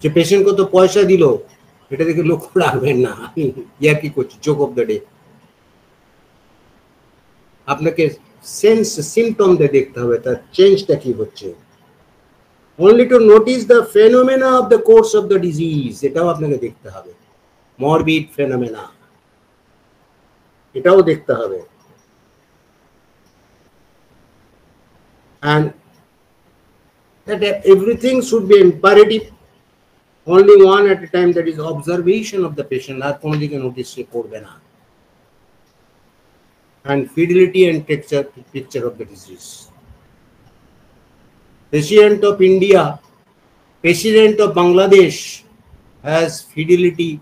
যে পেশেন্ট কত পয়সা দিল এটা দিকে লক্ষ্য রাখবেন না, ইয়া কি করছে, জোক অফ দ্য ডে। আপনাকে সেন্স সিমটম দিয়ে দেখতে হবে তার চেঞ্জটা কি হচ্ছে। only to notice the phenomena of the course of the disease, এটাও আপনাকে দেখতে হবে। morbid phenomena এটাও দেখতে হবে। and that everything should be imperative, only one at a time, that is observation of the patient, আর কোনো দিকে নোটিস সে করবে না। and fidelity and picture of the disease. President of India, President of Bangladesh has fidelity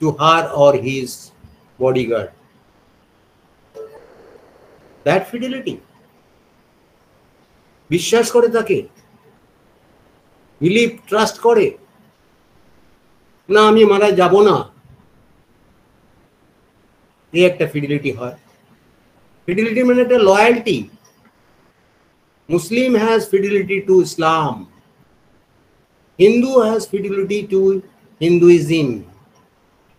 to her or his bodyguard. That fidelity, বিশ্বাস করে তাকে, believe trust করে না, আমি মারা যাব না, এই একটা ফিডিলিটি হয়। ফিডিলিটি মানে একটা loyalty. Muslim has fidelity to Islam, Hindu has fidelity to Hinduism,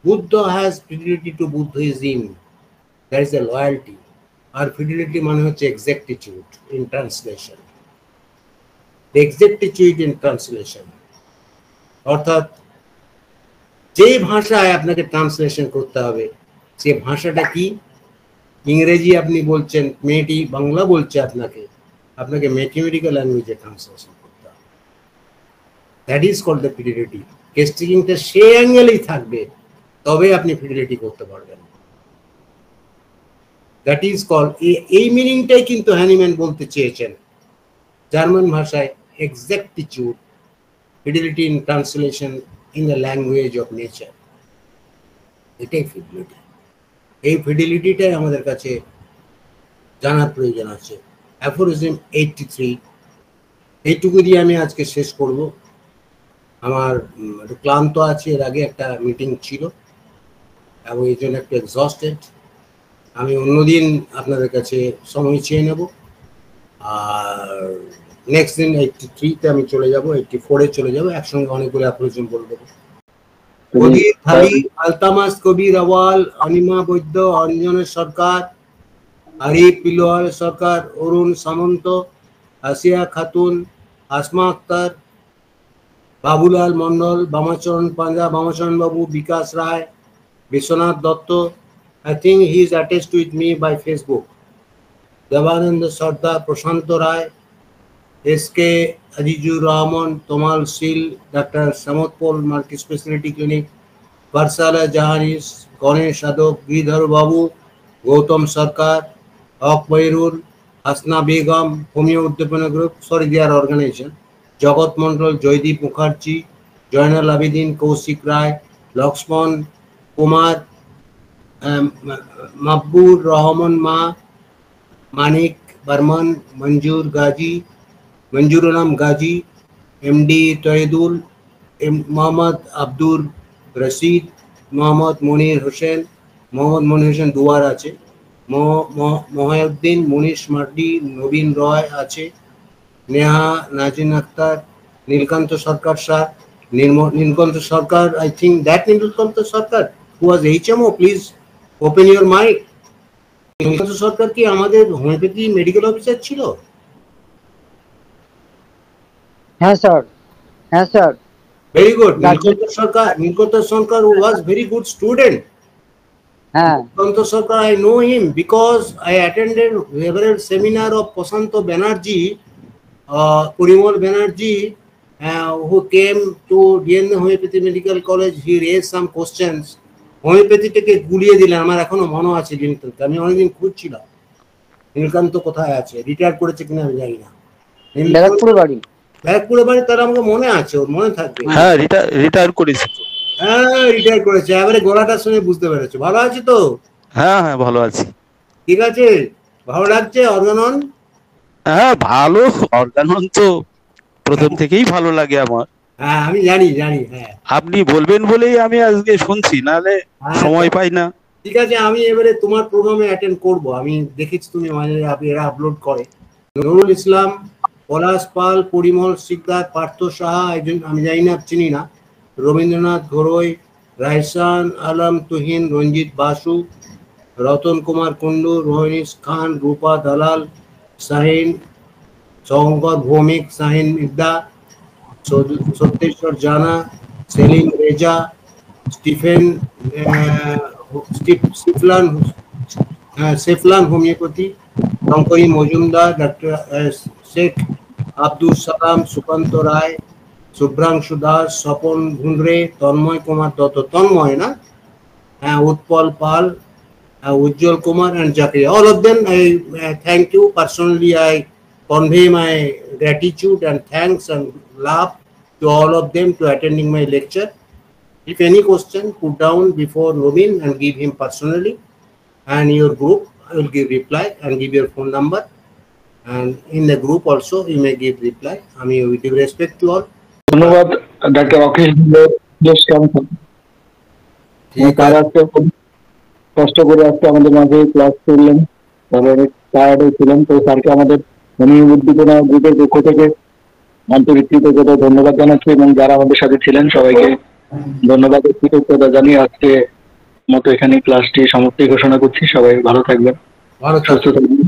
Buddha has fidelity to Buddhism. There is a loyalty. Our fidelity মানে হচ্ছে exactitude in translation. The exactitude in translation, অর্থাৎ যে ভাষায় আপনাকে translation করতে হবে সে ভাষাটা কি? ইংরেজি আপনি বলছেন, মেয়েটি বাংলা বলছে আপনাকে, আপনাকে ম্যাথমেটিক্যাল ল্যাঙ্গুয়েজে ট্রান্সলেশন করতে হবে। That is called the fidelity. Case টেকিংটা সে অ্যাঙ্গেলেই থাকবে, তবে আপনি ফিডিলিটি করতে পারবেন। দ্যাট ইজ কল্ড, এই মিনিংটাই কিন্তু হ্যানিম্যান বলতে চেয়েছেন জার্মান ভাষায়, এক্সাক্টিটিউড, fidelity in translation in the language of nature. এটাই ফিডিলিটি। এই ফিডিলিটিটাই আমাদের কাছে জানার প্রয়োজন আছে। অ্যাফোরিজম 83, এইটুকু দিয়ে আমি আজকে শেষ করব। আমার একটু ক্লান্ত আছে, এর আগে একটা মিটিং ছিল এবং এই জন্য একটু এক্সস্টেড। আমি অন্যদিন আপনাদের কাছে সময় চেয়ে নেব। আর নেক্সট দিন 83-তে আমি চলে যাব, 84-এ চলে যাব, একসঙ্গে অনেকগুলো অ্যাফোরিজম বলবো। কবির খালি, আলতামাস কবির আওয়াল, অনিমা বৈদ্য, অঞ্জনের সরকার, আরিফ পিলোয়ার সরকার, অরুণ সামন্ত, আসিয়া Khatun, Asma Akter, Babulal Mondal, Bamacharan Panja, Bamacharan Babu, Bikash Roy, Biswanath Dutta. I think he is attached with me by Facebook. Debananda Sardar, Prasanta Roy, SK Azizur Rahman, Tamal Sheel, ডাক্তার সামতপোল মাল্টি স্পেশালিটি ক্লিনিক, বারসালা জাহানিস, Ganesh Yadav, Giridhar Babu, Gautam Sarkar, Haque Bahirul, Hasna Begum, homoeo Uddipana group, sorry their organisation, Jagat Mondal, Joydeep Mukherjee, Joynal Abedin, Kaushik রায়, লক্ষ্মণ কুমার, মাকবুর রহমান, মানিক বর্মন, মঞ্জুর নাম গাজী, MD তৈদুল, মোহাম্মদ আব্দুর রশিদ, মোহাম্মদ মনির হোসেন, দুয়ার আছে, মহিউদ্দিন, মনীষ মার্ডি, নবীন রয় আছে, Neha Nazin Akhtar, Nilkanta Sarkar sir, Nilkanta Sarkar, I think that Nilkanta Sarkar who was HMO, please open your mic. Nilkanta Sarkar কি আমাদের হোমিওপ্যাথি মেডিকেল অফিসার ছিল? হ্যাঁ স্যার, হ্যাঁ sir. Very good. Nilkanta Sarkar was very good student. হ্যাঁ, Nilkanta Sarkar, I know him because I attended several seminar of Prasanto Banerjee, Purimal Banerjee, who came to DNA Homeopathy Medical College. He raised some questions. হোমিওপ্যাথিটাকে গুলিয়ে দিলেন, আমার এখনো মনে আছে নীলকান্তকে। আমি অনেকদিন খুঁজছিলাম নীলকান্ত কোথায় আছে, রিটায়ার করেছে কিনা আমি জানি না। ব্যারাকপুরে বাড়ি। ব্যারাকপুরে বাড়ি, তার আমাকে মনে আছে, ওর মনে থাকবে। হ্যাঁ, রিটায়ার করেছি। হ্যাঁ, রিটায়ার করেছে। এবারে গলাটার সঙ্গে বুঝতে পেরেছো। ভালো আছে তো? হ্যাঁ হ্যাঁ, ভালো আছি। ঠিক আছে, ভালো লাগছে অর্গানন? হ্যাঁ, ভালো। অর্গানন তো প্রথম থেকেই ভালো লাগে আমার। হ্যাঁ, আমি জানি। হ্যাঁ, আপনি বলবেন বলেই আমি আজকে শুনছি, নাহলে সময় পাই না। ঠিক আছে, আমি এবারে তোমার প্রোগ্রামে অ্যাটেন্ড করব। আমি দেখেছি তুমি মাঝে এরা আপলোড করে। নুরুল ইসলাম, পলাশ পাল, পরিমল শিকদার, পার্থ সাহা, একজন আমি জানি না, চিনি না, রবীন্দ্রনাথ ঘোরই, রাইসান আলম তুহিন, রঞ্জিত বাসু, রতন কুমার কুন্ডু, রোহিনীশ খান, রূপা দালাল, শাহিন, শঙ্কর ভৌমিক, শাহিন মিদ্দা, সত্যেশ্বর জানা, সেলিম রেজা, স্টিফেন সেফলান হোমিওপ্যাথি, শঙ্করী মজুমদার, ডক্টর শেখ আব্দুল সালাম, সুকান্ত রায়, শুভ্রাংশু দাস, স্বপন ঘুন্দ্রে, তন্ময় কুমার দত্ত, তন্ময় না, উৎপল পাল, উজ্জ্বল Kumar, and Zakria. All of them, I thank you personally. I convey my gratitude and thanks and love to all of them to attending my lecture. If any question, put down before Nobin and give him personally, and your group I will give reply and give your phone number, and in the group also you may give reply. I mean, with due respect to all. ধন্যবাদ doctor অখিল কষ্ট করে আজকে আমাদের মাঝে class করলেন, অনেক tired ছিলেন। তো স্যারকে আমাদের হোমিও উদ্দীপনা গ্রুপের পক্ষ থেকে আন্তরিক কৃতজ্ঞতা ধন্যবাদ জানাচ্ছি, এবং যারা আমাদের সাথে ছিলেন সবাইকে ধন্যবাদ ও কৃতজ্ঞতা জানিয়ে আজকে মতো এখানে ক্লাসটি সমাপ্তি ঘোষণা করছি। সবাই ভালো থাকবেন, সুস্থ থাকবেন,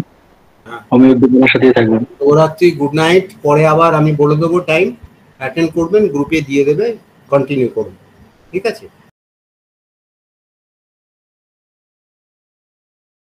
হোমিও উদ্দীপনার সাথে থাকবেন। শুভরাত্রি, গুড নাইট। পরে আবার আমি বলে দেবো টাইম, অ্যাটেন্ড করবেন, গ্রুপে দিয়ে দেবে, কন্টিনিউ করুন। ঠিক আছে।